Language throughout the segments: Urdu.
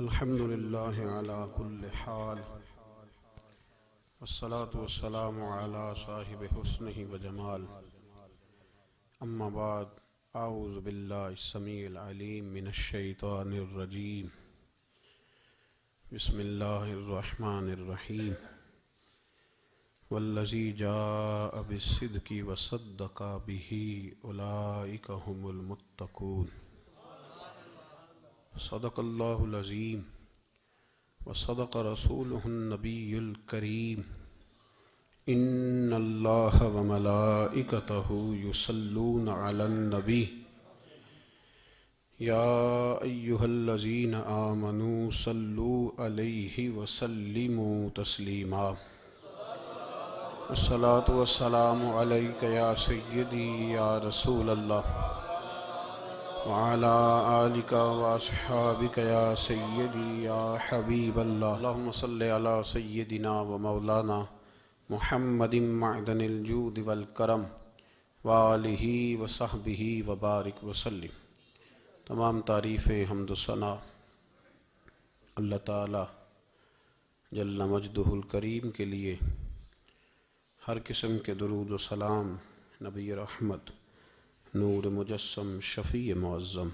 الحمد للہ علی کل حال والصلاة والسلام علی صاحب حسنہ و جمال اما بعد اعوذ باللہ السمیع العلیم من الشیطان الرجیم بسم اللہ الرحمن الرحیم والذی جاء بالصدق وصدق به اولئک هم المتقون صدق اللہ العظیم وصدق رسولہ النبی الکریم ان اللہ وملائکتہ یصلون علی النبی یا ایہا الذین آمنوا صلوا علیہ وسلموا تسلیما الصلاة والسلام علیک یا سیدی یا رسول اللہ وعلى آلك وأصحابك يا سيدي يا حبيب الله اللهم صل على سيدنا ومولانا محمد معدن الجود والكرم وآلہ وصحبہ وبارک وسلم۔ تمام تعریفیں حمد و ثنا اللہ تعالی جل مجدہ الکریم کے لیے، ہر قسم کے درود و سلام نبی رحمت، نور مجسم، شفیع معظم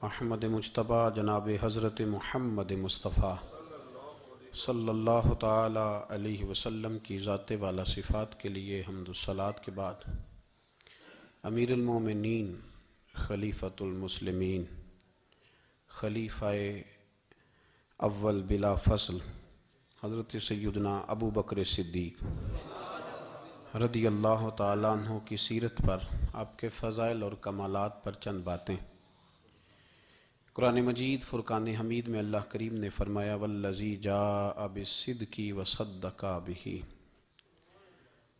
احمد مجتبیٰ جناب حضرت محمد مصطفیٰ صلی اللہ تعالی علیہ وسلم کی ذات والا صفات کے لیے حمد و صلات کے بعد امیر المومنین، خلیفۃ المسلمین، خلیفہ اول بلا فصل حضرت سیدنا ابو بکر صدیق رضی اللہ تعالیٰ عنہ کی سیرت پر، آپ کے فضائل اور کمالات پر چند باتیں۔ قرآن مجید فرقان حمید میں اللہ کریم نے فرمایا والذی جاء بالصدق وصدق بہ،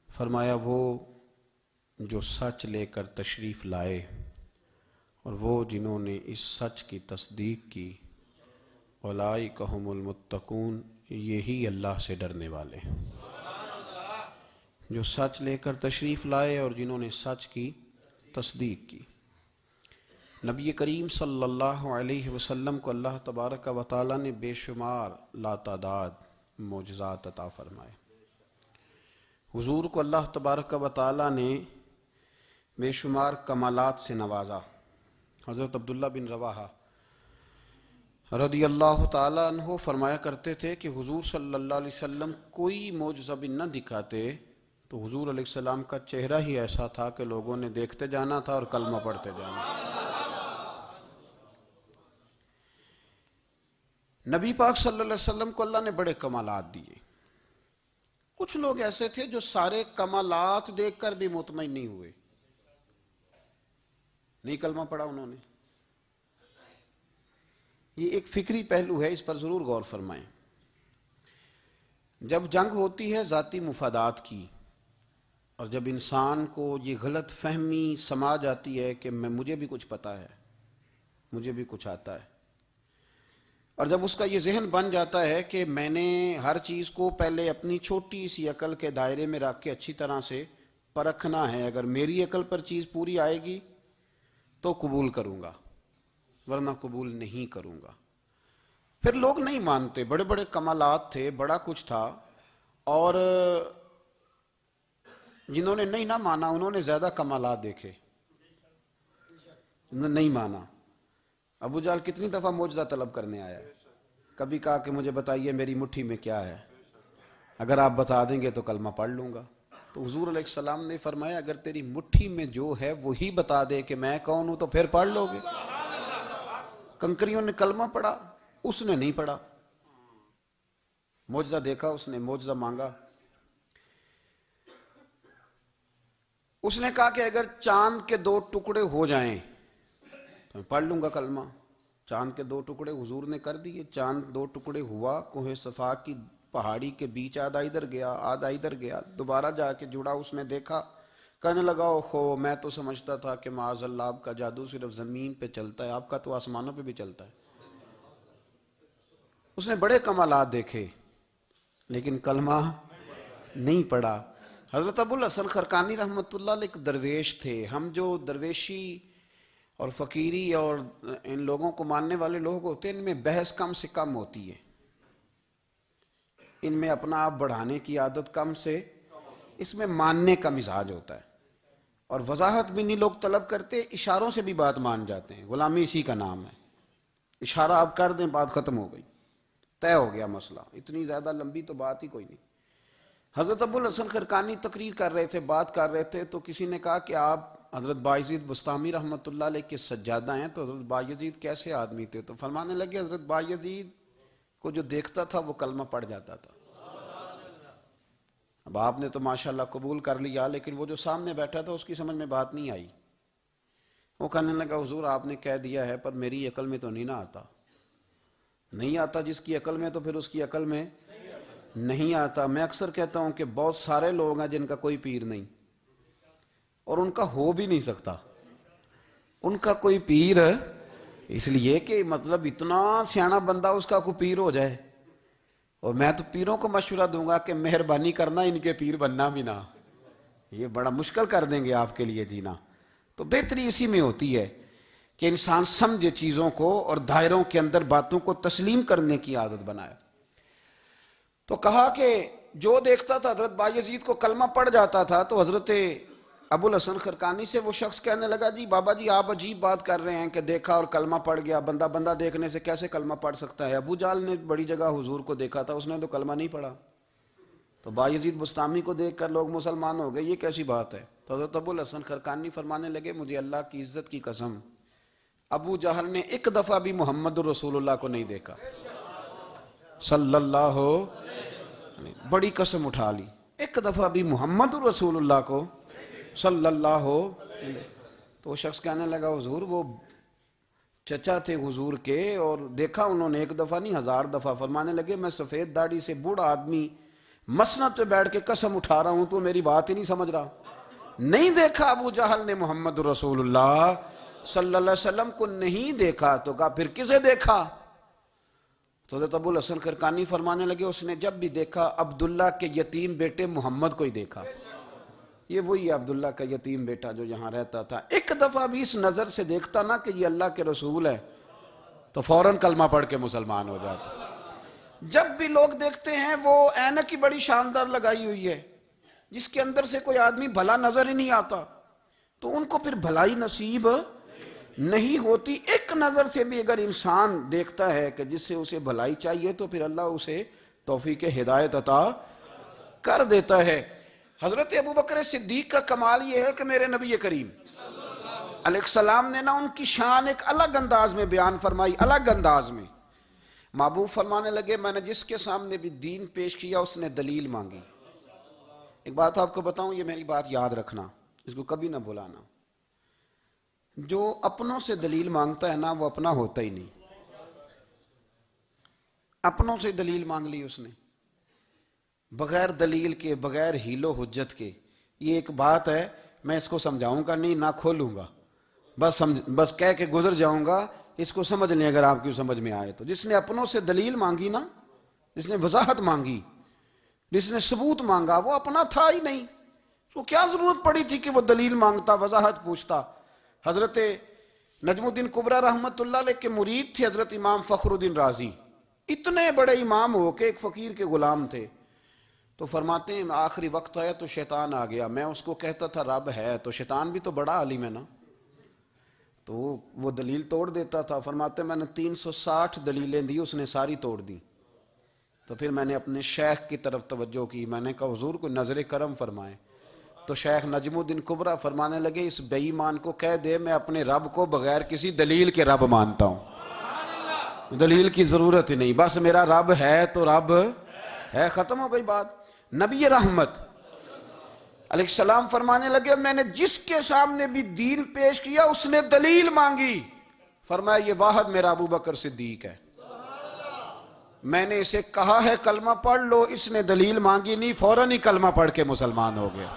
فرمایا وہ جو سچ لے کر تشریف لائے اور وہ جنہوں نے اس سچ کی تصدیق کی، اولئک ھم المتقون، یہی اللہ سے ڈرنے والے ہیں۔ جو سچ لے کر تشریف لائے اور جنہوں نے سچ کی تصدیق کی۔ نبی کریم صلی اللہ علیہ وسلم کو اللہ تبارک و تعالیٰ نے بے شمار لاتعداد معجزات عطا فرمائے۔ حضور کو اللہ تبارک و تعالیٰ نے بے شمار کمالات سے نوازا۔ حضرت عبداللہ بن رواحہ رضی اللہ تعالیٰ عنہ فرمایا کرتے تھے کہ حضور صلی اللہ علیہ وسلم کوئی معجزہ بھی نہ دکھاتے تو حضور علیہ السلام کا چہرہ ہی ایسا تھا کہ لوگوں نے دیکھتے جانا تھا اور کلمہ پڑھتے جانا تھا۔ نبی پاک صلی اللہ علیہ وسلم کو اللہ نے بڑے کمالات دیے۔ کچھ لوگ ایسے تھے جو سارے کمالات دیکھ کر بھی مطمئن نہیں ہوئے، نہیں کلمہ پڑھا انہوں نے۔ یہ ایک فکری پہلو ہے، اس پر ضرور غور فرمائیں۔ جب جنگ ہوتی ہے ذاتی مفادات کی، اور جب انسان کو یہ غلط فہمی سما جاتی ہے کہ مجھے بھی کچھ پتہ ہے، مجھے بھی کچھ آتا ہے، اور جب اس کا یہ ذہن بن جاتا ہے کہ میں نے ہر چیز کو پہلے اپنی چھوٹی سی عقل کے دائرے میں رکھ کے اچھی طرح سے پرکھنا ہے، اگر میری عقل پر چیز پوری آئے گی تو قبول کروں گا ورنہ قبول نہیں کروں گا۔ پھر لوگ نہیں مانتے، بڑے بڑے کمالات تھے، بڑا کچھ تھا، اور جنہوں نے نہیں نہ مانا انہوں نے زیادہ کمالات دیکھے، انہوں نے نہیں مانا۔ ابو جہل کتنی دفعہ معجزہ طلب کرنے آیا، کبھی کہا کہ مجھے بتائیے میری مٹھی میں کیا ہے، اگر آپ بتا دیں گے تو کلمہ پڑھ لوں گا۔ تو حضور علیہ السلام نے فرمایا اگر تیری مٹھی میں جو ہے وہی بتا دے کہ میں کون ہوں تو پھر پڑھ لو گے۔ کنکریوں نے کلمہ پڑھا، اس نے نہیں پڑھا۔ معجزہ دیکھا اس نے، معجزہ مانگا، اس نے کہا کہ اگر چاند کے 2 ٹکڑے ہو جائیں تو میں پڑھ لوں گا کلمہ۔ چاند کے 2 ٹکڑے حضور نے کر دیے، چاند 2 ٹکڑے ہوا، کوہ صفا کی پہاڑی کے بیچ آدھا ادھر گیا آدھا ادھر گیا، دوبارہ جا کے جڑا، اس نے دیکھا، کہنے لگا اوہو میں تو سمجھتا تھا کہ معاذ اللہ آپ کا جادو صرف زمین پہ چلتا ہے، آپ کا تو آسمانوں پہ بھی چلتا ہے۔ اس نے بڑے کمالات دیکھے لیکن کلمہ نہیں پڑھا۔ حضرت ابو الحسن خرقانی رحمۃ اللہ علیہ ایک درویش تھے۔ ہم جو درویشی اور فقیری اور ان لوگوں کو ماننے والے لوگ ہوتے ہیں، ان میں بحث کم سے کم ہوتی ہے، ان میں اپنا آپ بڑھانے کی عادت کم سے، اس میں ماننے کا مزاج ہوتا ہے، اور وضاحت بھی نہیں لوگ طلب کرتے، اشاروں سے بھی بات مان جاتے ہیں، غلامی اسی کا نام ہے، اشارہ آپ کر دیں بات ختم ہو گئی، طے ہو گیا مسئلہ، اتنی زیادہ لمبی تو بات ہی کوئی نہیں۔ حضرت ابو الحسن خرقانی تقریر کر رہے تھے، بات کر رہے تھے، تو کسی نے کہا کہ آپ حضرت بایزید بستامی رحمۃ اللہ علیہ کے سجادہ ہیں، تو حضرت بایزید کیسے آدمی تھے؟ تو فرمانے لگے حضرت بایزید کو جو دیکھتا تھا وہ کلمہ پڑھ جاتا تھا۔ اب آپ نے تو ماشاءاللہ قبول کر لیا، لیکن وہ جو سامنے بیٹھا تھا اس کی سمجھ میں بات نہیں آئی، وہ کہنے لگا حضور آپ نے کہہ دیا ہے پر میری عقل میں تو نہیں نہ آتا۔ نہیں آتا جس کی عقل میں، تو پھر اس کی عقل میں نہیں آتا۔ میں اکثر کہتا ہوں کہ بہت سارے لوگ ہیں جن کا کوئی پیر نہیں، اور ان کا ہو بھی نہیں سکتا، ان کا کوئی پیر، اس لیے کہ مطلب اتنا سیاںا بندہ اس کا کوئی پیر ہو جائے۔ اور میں تو پیروں کو مشورہ دوں گا کہ مہربانی کرنا ان کے پیر بننا بھی نہ، یہ بڑا مشکل کر دیں گے آپ کے لیے جینا۔ تو بہتری اسی میں ہوتی ہے کہ انسان سمجھے چیزوں کو اور دائروں کے اندر باتوں کو تسلیم کرنے کی عادت بنائے۔ تو کہا کہ جو دیکھتا تھا حضرت بایزید کو کلمہ پڑھ جاتا تھا، تو حضرت ابو الحسن خرقانی سے وہ شخص کہنے لگا جی بابا جی آپ عجیب بات کر رہے ہیں کہ دیکھا اور کلمہ پڑھ گیا، بندہ بندہ دیکھنے سے کیسے کلمہ پڑھ سکتا ہے؟ ابو جہل نے بڑی جگہ حضور کو دیکھا تھا، اس نے تو کلمہ نہیں پڑھا، تو بایزید بستامی کو دیکھ کر لوگ مسلمان ہو گئے، یہ کیسی بات ہے؟ تو حضرت ابو الحسن خرقانی فرمانے لگے مجھے اللہ کی عزت کی قسم، ابو جہل نے ایک دفعہ بھی محمد رسول اللہ کو نہیں دیکھا صلی اللہ ہو، بڑی قسم اٹھا لی، ایک دفعہ بھی محمد رسول اللہ کو صلی اللہ ہو۔ تو وہ شخص کہنے لگا حضور وہ چچا تھے حضور کے، اور دیکھا انہوں نے ایک دفعہ نہیں 1000 دفعہ۔ فرمانے لگے میں سفید داڑھی سے بوڑھا آدمی مسند پہ بیٹھ کے قسم اٹھا رہا ہوں تو میری بات ہی نہیں سمجھ رہا، نہیں دیکھا ابو جہل نے محمد رسول اللہ صلی اللہ علیہ وسلم کو، نہیں دیکھا۔ تو کہا پھر کسے دیکھا؟ تو حضرت ابو الحسن خرقانی فرمانے لگے اس نے جب بھی دیکھا عبداللہ کے یتیم بیٹے محمد کو ہی دیکھا، یہ وہی عبداللہ کا یتیم بیٹا جو یہاں رہتا تھا، ایک دفعہ بھی اس نظر سے دیکھتا نا کہ یہ اللہ کے رسول ہے تو فوراً کلمہ پڑھ کے مسلمان ہو جاتا۔ جب بھی لوگ دیکھتے ہیں وہ اینک کی بڑی شاندار لگائی ہوئی ہے جس کے اندر سے کوئی آدمی بھلا نظر ہی نہیں آتا، تو ان کو پھر بھلائی نصیب نہیں ہوتی۔ ایک نظر سے بھی اگر انسان دیکھتا ہے کہ جس سے اسے بھلائی چاہیے تو پھر اللہ اسے توفیق ہدایت عطا کر دیتا ہے۔ حضرت ابوبکر صدیق کا کمال یہ ہے کہ میرے نبی کریم علیہ السلام نے نا ان کی شان ایک الگ انداز میں بیان فرمائی، الگ انداز میں۔ محبوب فرمانے لگے میں نے جس کے سامنے بھی دین پیش کیا اس نے دلیل مانگی۔ ایک بات آپ کو بتاؤں، یہ میری بات یاد رکھنا، اس کو کبھی نہ بھلانا، جو اپنوں سے دلیل مانگتا ہے نا وہ اپنا ہوتا ہی نہیں، اپنوں سے دلیل مانگ لی اس نے بغیر دلیل کے، بغیر حیل و حجت کے۔ یہ ایک بات ہے، میں اس کو سمجھاؤں گا نہیں، نہ کھولوں گا، بس کہہ کے گزر جاؤں گا، اس کو سمجھ لیں اگر آپ کی سمجھ میں آئے تو۔ جس نے اپنوں سے دلیل مانگی نا، جس نے وضاحت مانگی، جس نے ثبوت مانگا، وہ اپنا تھا ہی نہیں، تو کیا ضرورت پڑی تھی کہ وہ دلیل مانگتا، وضاحت پوچھتا۔ حضرت نجم الدین کبریٰ رحمۃ اللہ علیہ کے مرید تھے حضرت امام فخر الدین رازی، اتنے بڑے امام ہو کے ایک فقیر کے غلام تھے۔ تو فرماتے ہیں آخری وقت آیا تو شیطان آ گیا، میں اس کو کہتا تھا رب ہے، تو شیطان بھی تو بڑا عالم ہے نا، تو وہ دلیل توڑ دیتا تھا۔ فرماتے ہیں میں نے 360 دلیلیں دی، اس نے ساری توڑ دی۔ تو پھر میں نے اپنے شیخ کی طرف توجہ کی، میں نے کہا حضور کو نظر کرم فرمائیں۔ تو شیخ نجم الدین کبریٰ فرمانے لگے اس بے ایمان کو کہہ دے میں اپنے رب کو بغیر کسی دلیل کے رب مانتا ہوں، دلیل کی ضرورت ہی نہیں، بس میرا رب ہے تو رب ہے، ختم ہو گئی بات۔ نبی رحمت علیہ السلام فرمانے لگے میں نے جس کے سامنے بھی دین پیش کیا اس نے دلیل مانگی، فرمایا یہ واحد میرا ابوبکر صدیق ہے، میں نے اسے کہا ہے کلمہ پڑھ لو، اس نے دلیل مانگی نہیں، فوراً ہی کلمہ پڑھ کے مسلمان ہو گیا۔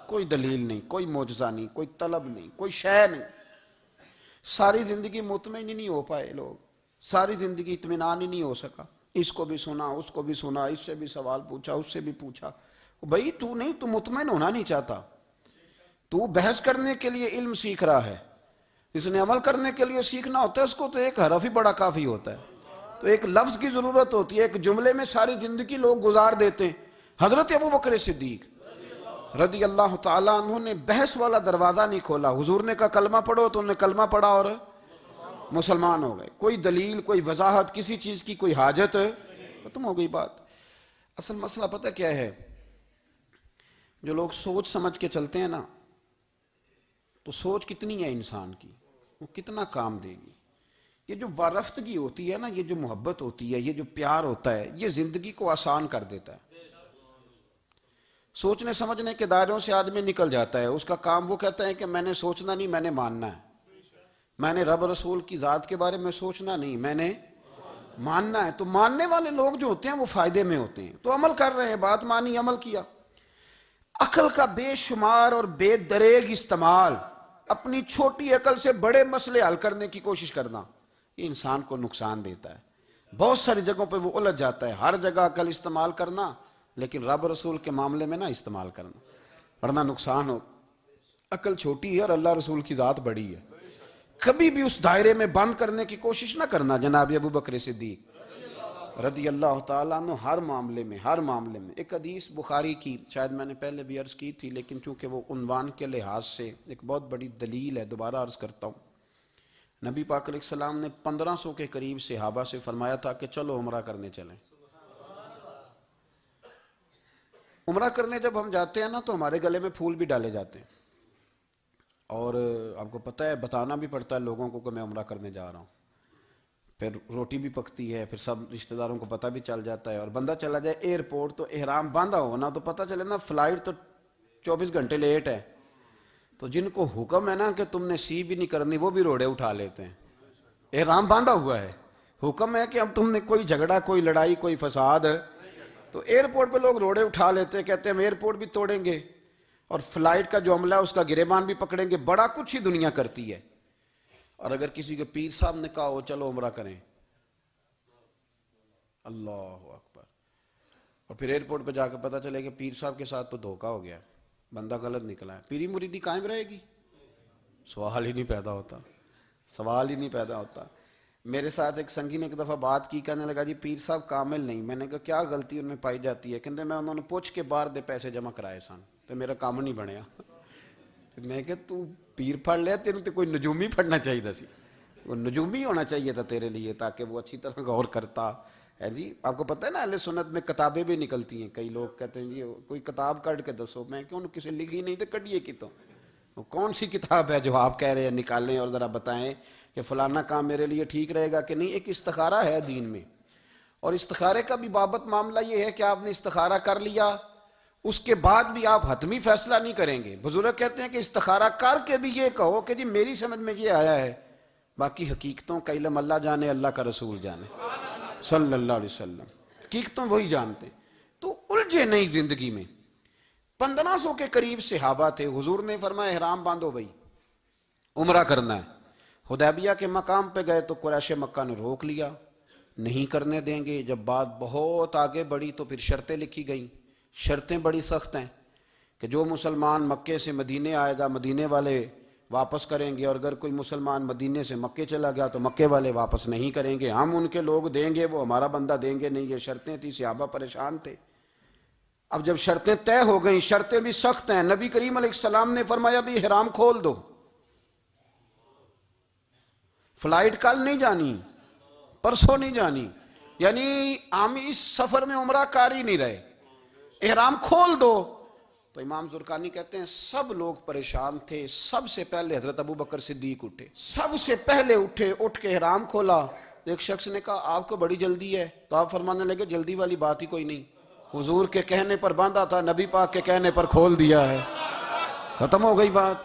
کوئی دلیل نہیں، کوئی معجزہ نہیں، کوئی طلب نہیں، کوئی شے نہیں۔ ساری زندگی مطمئن ہی نہیں ہو پائے لوگ، ساری زندگی اطمینان ہی نہیں ہو سکا، اس کو بھی سنا، اس کو بھی سنا، اس سے بھی سوال پوچھا، اس سے بھی پوچھا۔ بھائی تو مطمئن ہونا نہیں چاہتا، تو بحث کرنے کے لیے علم سیکھ رہا ہے، جس نے عمل کرنے کے لیے سیکھنا ہوتا ہے اس کو تو ایک حرف ہی بڑا کافی ہوتا ہے، تو ایک لفظ کی ضرورت ہوتی ہے، ایک جملے میں ساری زندگی لوگ گزار دیتے ہیں۔ حضرت ابوبکر صدیق رضی اللہ تعالیٰ عنہ نے بحث والا دروازہ نہیں کھولا، حضور نے کہا کلمہ پڑھو تو انہوں نے کلمہ پڑھا اور مسلمان ہو گئے، کوئی دلیل، کوئی وضاحت، کسی چیز کی کوئی حاجت، ختم ہو گئی بات۔ اصل مسئلہ پتہ کیا ہے، جو لوگ سوچ سمجھ کے چلتے ہیں نا، تو سوچ کتنی ہے انسان کی، وہ کتنا کام دے گی۔ یہ جو وارفتگی ہوتی ہے نا، یہ جو محبت ہوتی ہے، یہ جو پیار ہوتا ہے، یہ زندگی کو آسان کر دیتا ہے۔ سوچنے سمجھنے کے دائروں سے آدمی نکل جاتا ہے، اس کا کام وہ کہتا ہے کہ میں نے سوچنا نہیں، میں نے ماننا ہے، میں نے رب رسول کی ذات کے بارے میں سوچنا نہیں، میں نے ماننا ہے۔ تو ماننے والے لوگ جو ہوتے ہیں وہ فائدے میں ہوتے ہیں، تو عمل کر رہے ہیں، بات مانی، عمل کیا۔ عقل کا بے شمار اور بے دریغ استعمال، اپنی چھوٹی عقل سے بڑے مسئلے حل کرنے کی کوشش کرنا، یہ انسان کو نقصان دیتا ہے۔ بہت ساری جگہوں پہ وہ الجھ جاتا ہے، ہر جگہ عقل استعمال کرنا، لیکن رب رسول کے معاملے میں نہ استعمال کرنا، ورنہ نقصان ہو۔ عقل چھوٹی ہے اور اللہ رسول کی ذات بڑی ہے، کبھی بھی اس دائرے میں بند کرنے کی کوشش نہ کرنا۔ جناب ابوبکر صدیق رضی اللہ تعالیٰ عنہ ہر معاملے میں ایک حدیث بخاری کی، شاید میں نے پہلے بھی عرض کی تھی، لیکن چونکہ وہ عنوان کے لحاظ سے ایک بہت بڑی دلیل ہے، دوبارہ عرض کرتا ہوں۔ نبی پاک علیہ السلام نے 1500 کے قریب صحابہ سے فرمایا تھا کہ چلو عمرہ کرنے چلیں۔ عمرہ کرنے جب ہم جاتے ہیں نا تو ہمارے گلے میں پھول بھی ڈالے جاتے ہیں، اور آپ کو پتہ ہے بتانا بھی پڑتا ہے لوگوں کو کہ میں عمرہ کرنے جا رہا ہوں، پھر روٹی بھی پکتی ہے، پھر سب رشتہ داروں کو پتہ بھی چل جاتا ہے، اور بندہ چلا جائے ایئرپورٹ تو احرام باندھا ہو نا تو پتہ چلے نا فلائٹ تو 24 گھنٹے لیٹ ہے، تو جن کو حکم ہے نا کہ تم نے سی بھی نہیں کرنی وہ بھی روڑے اٹھا لیتے ہیں، احرام باندھا ہوا ہے، حکم ہے کہ اب تم نے کوئی جھگڑا، کوئی لڑائی، کوئی فساد، تو ایئرپورٹ پہ لوگ روڑے اٹھا لیتے ہیں، کہتے ہیں ہم ایئرپورٹ بھی توڑیں گے اور فلائٹ کا جو عملہ ہے اس کا گریبان بھی پکڑیں گے، بڑا کچھ ہی دنیا کرتی ہے۔ اور اگر کسی کے پیر صاحب نے کہا ہو چلو عمرہ کریں، اللہ اکبر، اور پھر ایئرپورٹ پہ جا کے پتہ چلے کہ پیر صاحب کے ساتھ تو دھوکہ ہو گیا، بندہ غلط نکلا ہے، پیری مریدی قائم رہے گی؟ سوال ہی نہیں پیدا ہوتا۔ میرے ساتھ ایک سنگی نے ایک دفعہ بات کی، کہنے لگا جی پیر صاحب کامل نہیں، میں نے کہا کیا غلطی ان میں پائی جاتی ہے؟ کہتے میں انہوں نے پوچھ کے باہر دے پیسے جمع کرائے سن تو میرا کام نہیں بنیا۔ میں کہ تو پیر پڑھ لیا، تیرے تو کوئی نجومی پڑھنا چاہیے سی، وہ نجومی ہونا چاہیے تھا تیرے لیے، تاکہ وہ اچھی طرح غور کرتا ہے۔ جی آپ کو پتہ ہے نا اہل سنت میں کتابیں بھی نکلتی ہیں، کئی لوگ کہتے ہیں جی کوئی کتاب کٹ کے دسو، میں کیوں کسی لکھی نہیں تو کٹیے کی، تو وہ کون سی کتاب ہے جو آپ کہہ رہے ہیں نکالیں اور ذرا بتائیں کہ فلانا کام میرے لیے ٹھیک رہے گا کہ نہیں۔ ایک استخارہ ہے دین میں، اور استخارے کا بھی بابت معاملہ یہ ہے کہ آپ نے استخارہ کر لیا، اس کے بعد بھی آپ حتمی فیصلہ نہیں کریں گے۔ بزرگ کہتے ہیں کہ استخارہ کر کے بھی یہ کہو کہ جی میری سمجھ میں یہ آیا ہے، باقی حقیقتوں کا علم اللہ جانے، اللہ کا رسول جانے صلی اللہ علیہ وسلم، حقیقتوں وہی جانتے ہیں۔ تو الجھے نہیں زندگی میں۔ 1500 کے قریب صحابہ تھے، حضور نے فرمایا احرام باندھو بھائی، عمرہ کرنا ہے۔ حدیبیہ کے مقام پہ گئے تو قریش مکہ نے روک لیا، نہیں کرنے دیں گے۔ جب بات بہت آگے بڑھی تو پھر شرطیں لکھی گئیں، شرطیں بڑی سخت ہیں کہ جو مسلمان مکے سے مدینے آئے گا مدینے والے واپس کریں گے، اور اگر کوئی مسلمان مدینے سے مکے چلا گیا تو مکے والے واپس نہیں کریں گے، ہم ان کے لوگ دیں گے، وہ ہمارا بندہ دیں گے نہیں۔ یہ شرطیں تھی، صحابہ پریشان تھے۔ اب جب شرطیں طے ہو گئیں، شرطیں بھی سخت ہیں، نبی کریم علیہ السلام نے فرمایا بھی احرام کھول دو، فلائٹ کل نہیں جانی، پرسوں نہیں جانی، یعنی ہم اس سفر میں عمرہ کار ہی نہیں رہے، احرام کھول دو۔ تو امام زرقانی کہتے ہیں سب لوگ پریشان تھے، سب سے پہلے حضرت ابوبکر صدیق اٹھے، سب سے پہلے اٹھے، اٹھ کے احرام کھولا۔ ایک شخص نے کہا آپ کو بڑی جلدی ہے، تو آپ فرمانے لگے جلدی والی بات ہی کوئی نہیں، حضور کے کہنے پر باندھا تھا، نبی پاک کے کہنے پر کھول دیا ہے، ختم ہو گئی بات۔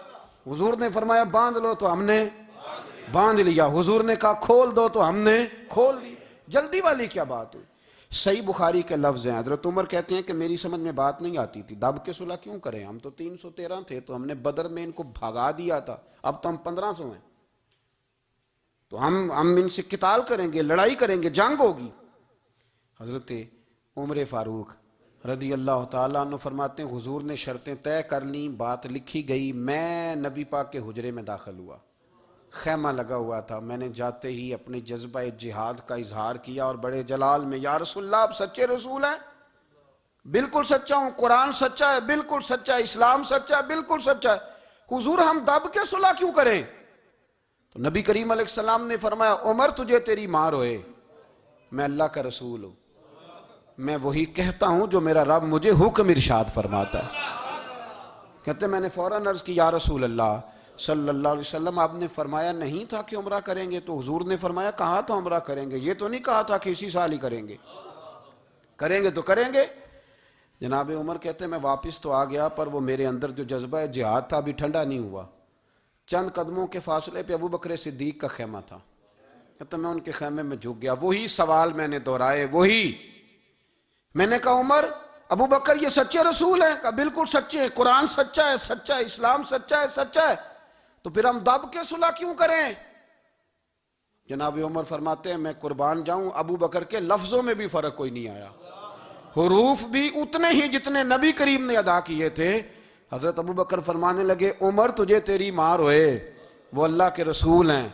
حضور نے فرمایا باندھ لو تو ہم نے باندھ لیا، حضور نے کہا کھول دو تو ہم نے کھول دی، جلدی والی کیا بات ہوئی؟ صحیح بخاری کے لفظ ہیں، حضرت عمر کہتے ہیں کہ میری سمجھ میں بات نہیں آتی تھی، دب کے صلح کیوں کریں، ہم تو 313 تھے، تو ہم نے بدر میں ان کو بھگا دیا تھا، اب تو ہم 1500 ہیں، تو ہم ان سے قتال کریں گے، لڑائی کریں گے، جنگ ہوگی۔ حضرت عمر فاروق رضی اللہ تعالیٰ عنہ فرماتے ہیں حضور نے شرطیں طے کر لیں، بات لکھی گئی، میں نبی پاک کے حجرے میں داخل ہوا، خیمہ لگا ہوا تھا، میں نے جاتے ہی اپنے جذبہ جہاد کا اظہار کیا اور بڑے جلال میں، یا رسول اللہ آپ سچے رسول ہیں؟ بالکل سچا ہوں، قرآن سچا ہے، بالکل سچا ہے، اسلام سچا ہے، بالکل سچا ہے، حضور ہم دب کے صلح کیوں کریں؟ تو نبی کریم علیہ السلام نے فرمایا عمر تجھے تیری ماں روئے، میں اللہ کا رسول ہوں، میں وہی کہتا ہوں جو میرا رب مجھے حکم ارشاد فرماتا ہے۔ کہتے میں نے فوراً عرض کی یا رسول اللہ صلی اللہ علیہ وسلم آپ نے فرمایا نہیں تھا کہ عمرہ کریں گے؟ تو حضور نے فرمایا کہا تو عمرہ کریں گے، یہ تو نہیں کہا تھا کہ اسی سال ہی کریں گے، کریں گے تو کریں گے۔ جناب عمر کہتے میں واپس تو آ گیا، پر وہ میرے اندر جو جذبہ جہاد تھا ابھی ٹھنڈا نہیں ہوا۔ چند قدموں کے فاصلے پہ ابو بکر صدیق کا خیمہ تھا، کہتے میں ان کے خیمے میں جھک گیا، وہی سوال میں نے دہرائے، وہی میں نے کہا عمر ابو بکر یہ سچے رسول ہیں؟ کہا بالکل سچے ہیں، قرآن سچا ہے، سچا ہے، اسلام سچا ہے، سچا ہے، تو پھر ہم دب کے صلح کیوں کریں؟ جناب عمر فرماتے ہیں میں قربان جاؤں ابو بکر کے لفظوں میں بھی فرق کوئی نہیں آیا، حروف بھی اتنے ہی جتنے نبی کریم نے ادا کیے تھے۔ حضرت ابو بکر فرمانے لگے عمر تجھے تیری ماں روئے، وہ اللہ کے رسول ہیں،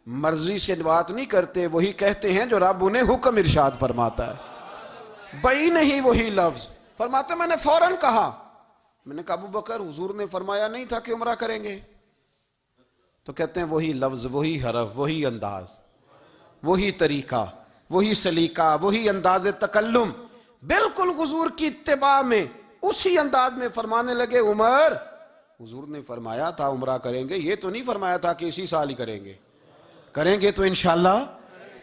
مرضی سے بات نہیں کرتے، وہی کہتے ہیں جو رب انہیں حکم ارشاد فرماتا ہے، بئی نہیں وہی لفظ۔ فرماتے میں نے فوراً کہا، میں نے کہا ابو بکر حضور نے فرمایا نہیں تھا کہ عمرہ کریں گے؟ تو کہتے ہیں وہی لفظ، وہی حرف، وہی انداز، وہی طریقہ، وہی سلیقہ، وہی انداز تکلم، بالکل حضور کی اتباع میں اسی انداز میں فرمانے لگے عمر حضور نے فرمایا تھا عمرہ کریں گے، یہ تو نہیں فرمایا تھا کہ اسی سال ہی کریں گے، کریں گے تو انشاءاللہ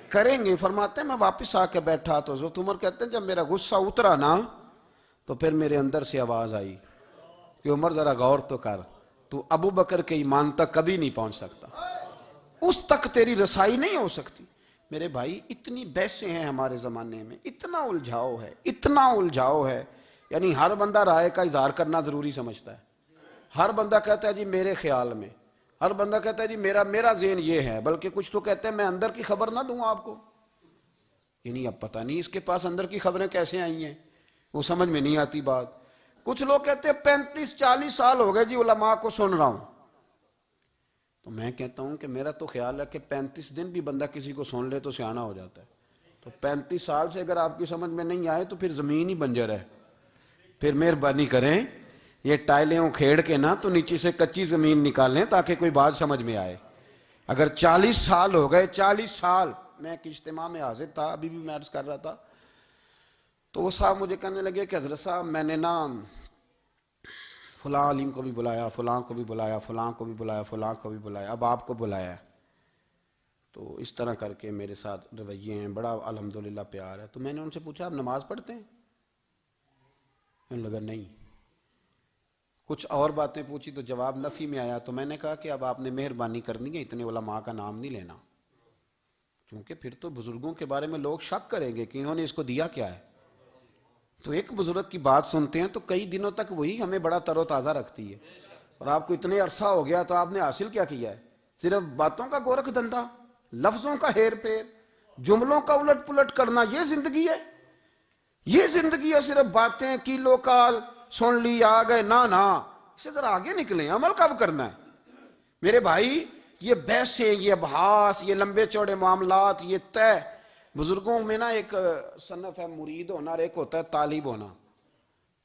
کریں گے۔ فرماتے ہیں میں واپس آ کے بیٹھا تو حضرت عمر کہتے ہیں جب میرا غصہ اترا نا تو پھر میرے اندر سے آواز آئی کہ عمر ذرا غور تو کر، تو ابو بکر کے ایمان تک کبھی نہیں پہنچ سکتا، اس تک تیری رسائی نہیں ہو سکتی۔ میرے بھائی اتنی بحثیں ہیں ہمارے زمانے میں، اتنا الجھاؤ ہے، اتنا الجھاؤ ہے، یعنی ہر بندہ رائے کا اظہار کرنا ضروری سمجھتا ہے، ہر بندہ کہتا ہے جی میرے خیال میں، ہر بندہ کہتا ہے جی میرا ذہن یہ ہے، بلکہ کچھ تو کہتے ہیں میں اندر کی خبر نہ دوں آپ کو، یعنی اب پتہ نہیں اس کے پاس اندر کی خبریں کیسے آئی ہیں، وہ سمجھ میں نہیں آتی بات۔ کچھ لوگ کہتے ہیں 35-40 سال ہو گئے جی علماء کو سن رہا ہوں، تو میں کہتا ہوں کہ میرا تو خیال ہے کہ 35 دن بھی بندہ کسی کو سن لے تو سیانہ ہو جاتا ہے، تو 35 سال سے اگر آپ کی سمجھ میں نہیں آئے تو پھر زمین ہی بنجر ہے، پھر مہربانی کریں یہ ٹائلیں اکھیڑ کے نا تو نیچے سے کچی زمین نکالیں تاکہ کوئی بات سمجھ میں آئے۔ اگر 40 سال ہو گئے، 40 سال، میں ایک اجتماع میں حاضر تھا، ابھی بھی میں عرض کر رہا تھا، تو وہ صاحب مجھے کہنے لگے کہ حضرت صاحب میں نے نا فلاں عالم کو بھی بلایا، فلاں کو بھی بلایا، فلاں کو بھی بلایا، فلاں کو بھی بلایا، اب آپ کو بلایا ہے، تو اس طرح کر کے میرے ساتھ رویے ہیں، بڑا الحمدللہ پیار ہے۔ تو میں نے ان سے پوچھا آپ نماز پڑھتے ہیں؟ انہوں نے لگا نہیں، کچھ اور باتیں پوچھی تو جواب نفی میں آیا، تو میں نے کہا کہ اب آپ نے مہربانی کرنی ہے اتنے علماء کا نام نہیں لینا، کیونکہ پھر تو بزرگوں کے بارے میں لوگ شک کریں گے کہ انہوں نے اس کو دیا کیا ہے۔ تو ایک بزرگ کی بات سنتے ہیں تو کئی دنوں تک وہی ہمیں بڑا تر و تازہ رکھتی ہے، اور آپ کو اتنے عرصہ ہو گیا تو آپ نے حاصل کیا کیا ہے؟ صرف باتوں کا گورکھ دھندا، لفظوں کا ہیر پھیر، جملوں کا الٹ پلٹ کرنا، یہ زندگی ہے؟ یہ زندگی ہے صرف باتیں کیلو کال سن لی آ گئے؟ نہ اسے ذرا آگے نکلیں، عمل کب کرنا ہے؟ میرے بھائی یہ بحثیں، یہ ابحاث، یہ لمبے چوڑے معاملات، یہ طے، بزرگوں میں نا ایک صنف ہے مرید ہونا اور ایک ہوتا ہے طالب ہونا،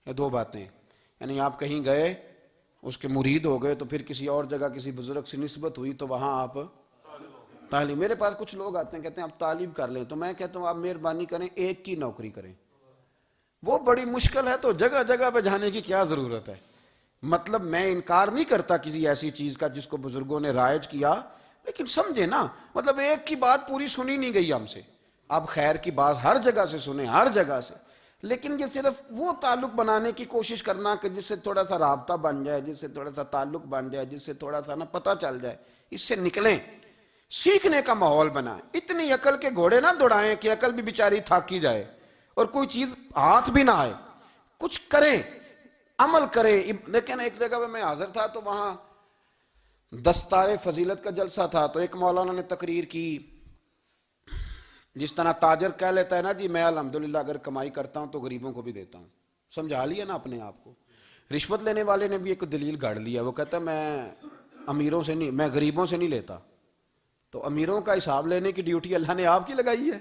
یہ دو باتیں، یعنی آپ کہیں گئے اس کے مرید ہو گئے تو پھر کسی اور جگہ کسی بزرگ سے نسبت ہوئی تو وہاں آپ طالب۔ میرے پاس کچھ لوگ آتے ہیں کہتے ہیں آپ طالب کر لیں، تو میں کہتا ہوں آپ مہربانی کریں ایک کی نوکری کریں، وہ بڑی مشکل ہے تو جگہ جگہ پہ جانے کی کیا ضرورت ہے؟ مطلب میں انکار نہیں کرتا کسی ایسی چیز کا جس کو بزرگوں نے رائج کیا، لیکن سمجھے نا، مطلب ایک کی بات پوری سنی نہیں گئی ہم سے، آپ خیر کی بات ہر جگہ سے سنیں، ہر جگہ سے، لیکن یہ صرف وہ تعلق بنانے کی کوشش کرنا کہ جس سے تھوڑا سا رابطہ بن جائے، جس سے تھوڑا سا تعلق بن جائے، جس سے تھوڑا سا نا پتہ چل جائے، اس سے نکلیں، سیکھنے کا ماحول بنائیں، اتنی عقل کے گھوڑے نہ دوڑائیں کہ عقل بھی بیچاری تھاکی جائے اور کوئی چیز ہاتھ بھی نہ آئے، کچھ کریں، عمل کریں۔ لیکن ایک جگہ پہ میں حاضر تھا تو وہاں دستار فضیلت کا جلسہ تھا، تو ایک مولانا نے تقریر کی، جس طرح تاجر کہہ لیتا ہے نا جی میں الحمدللہ اگر کمائی کرتا ہوں تو غریبوں کو بھی دیتا ہوں، سمجھا لیا نا اپنے آپ کو۔ رشوت لینے والے نے بھی ایک دلیل گاڑ لیا، وہ کہتا ہے میں امیروں سے نہیں، میں غریبوں سے نہیں لیتا، تو امیروں کا حساب لینے کی ڈیوٹی اللہ نے آپ کی لگائی ہے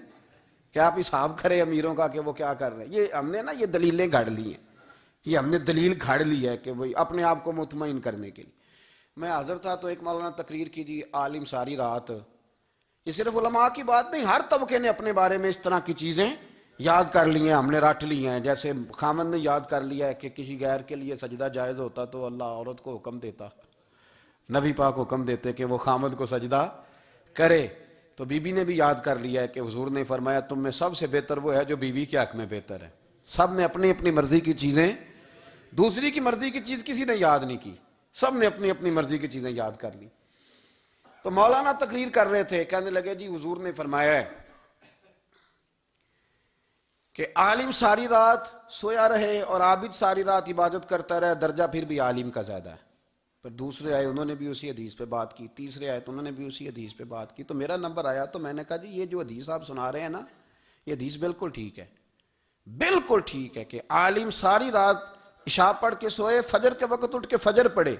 کہ آپ حساب کریں امیروں کا کہ وہ کیا کر رہے ہیں. یہ ہم نے نا یہ دلیلیں گھڑ لی ہیں, یہ ہم نے دلیل گھڑ لی ہے کہ وہی اپنے آپ کو مطمئن کرنے کے لیے. میں حاضر تھا تو ایک مولانا تقریر کی جی, عالم ساری رات. یہ صرف علماء کی بات نہیں, ہر طبقے نے اپنے بارے میں اس طرح کی چیزیں یاد کر لی ہیں, ہم نے رٹ لی ہیں. جیسے خامد نے یاد کر لیا ہے کہ کسی غیر کے لیے سجدہ جائز ہوتا تو اللہ عورت کو حکم دیتا, نبی پاک حکم دیتے کہ وہ خامد کو سجدہ کرے. تو بی بی نے بھی یاد کر لیا ہے کہ حضور نے فرمایا تم میں سب سے بہتر وہ ہے جو بیوی کے حق میں بہتر ہے. سب نے اپنی اپنی مرضی کی چیزیں, دوسری کی مرضی کی چیز کسی نے یاد نہیں کی, سب نے اپنی اپنی مرضی کی چیزیں یاد کر لی. تو مولانا تقریر کر رہے تھے, کہنے لگے جی حضور نے فرمایا ہے کہ عالم ساری رات سویا رہے اور عابد ساری رات عبادت کرتا رہے, درجہ پھر بھی عالم کا زیادہ ہے. پھر دوسرے آئے, انہوں نے بھی اسی حدیث پہ بات کی. تیسرے آئے تو انہوں نے بھی اسی حدیث پہ بات کی. تو میرا نمبر آیا تو میں نے کہا جی یہ جو حدیث آپ سنا رہے ہیں نا, یہ حدیث بالکل ٹھیک ہے, بالکل ٹھیک ہے کہ عالم ساری رات عشاء پڑھ کے سوئے, فجر کے وقت اٹھ کے فجر پڑھے,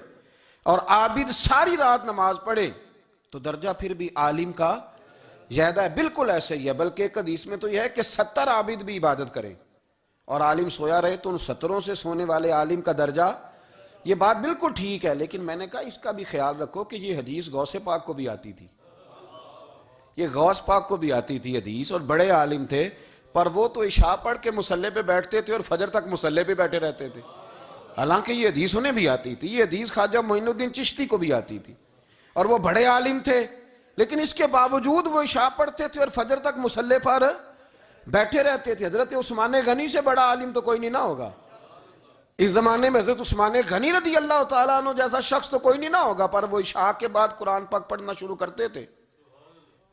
اور عابد ساری رات نماز پڑھے تو درجہ پھر بھی عالم کا زیادہ ہے. بالکل ایسے ہی ہے, بلکہ ایک حدیث میں تو یہ ہے کہ 70 عابد بھی عبادت کریں اور عالم سویا رہے تو ان 70 سے سونے والے عالم کا درجہ. یہ بات بالکل ٹھیک ہے, لیکن میں نے کہا اس کا بھی خیال رکھو کہ یہ حدیث غوث پاک کو بھی آتی تھی, یہ غوث پاک کو بھی آتی تھی حدیث, اور بڑے عالم تھے, پر وہ تو عشاء پڑھ کے مصلی پہ بیٹھتے تھے اور فجر تک مصلی پہ بیٹھے رہتے تھے. حالانکہ یہ حدیث انہیں بھی آتی تھی, یہ حدیث خواجہ معین الدین چشتی کو بھی آتی تھی, اور وہ بڑے عالم تھے, لیکن اس کے باوجود وہ عشاء پڑھتے تھے اور فجر تک مصلی پر بیٹھے رہتے تھے. حضرت عثمان غنی سے بڑا عالم تو کوئی نہیں نہ ہوگا اس زمانے میں. حضرت عثمان غنی رضی اللہ تعالیٰ عنہ جیسا شخص تو کوئی نہیں نہ ہوگا, پر وہ عشاء کے بعد قرآن پاک پڑھنا شروع کرتے تھے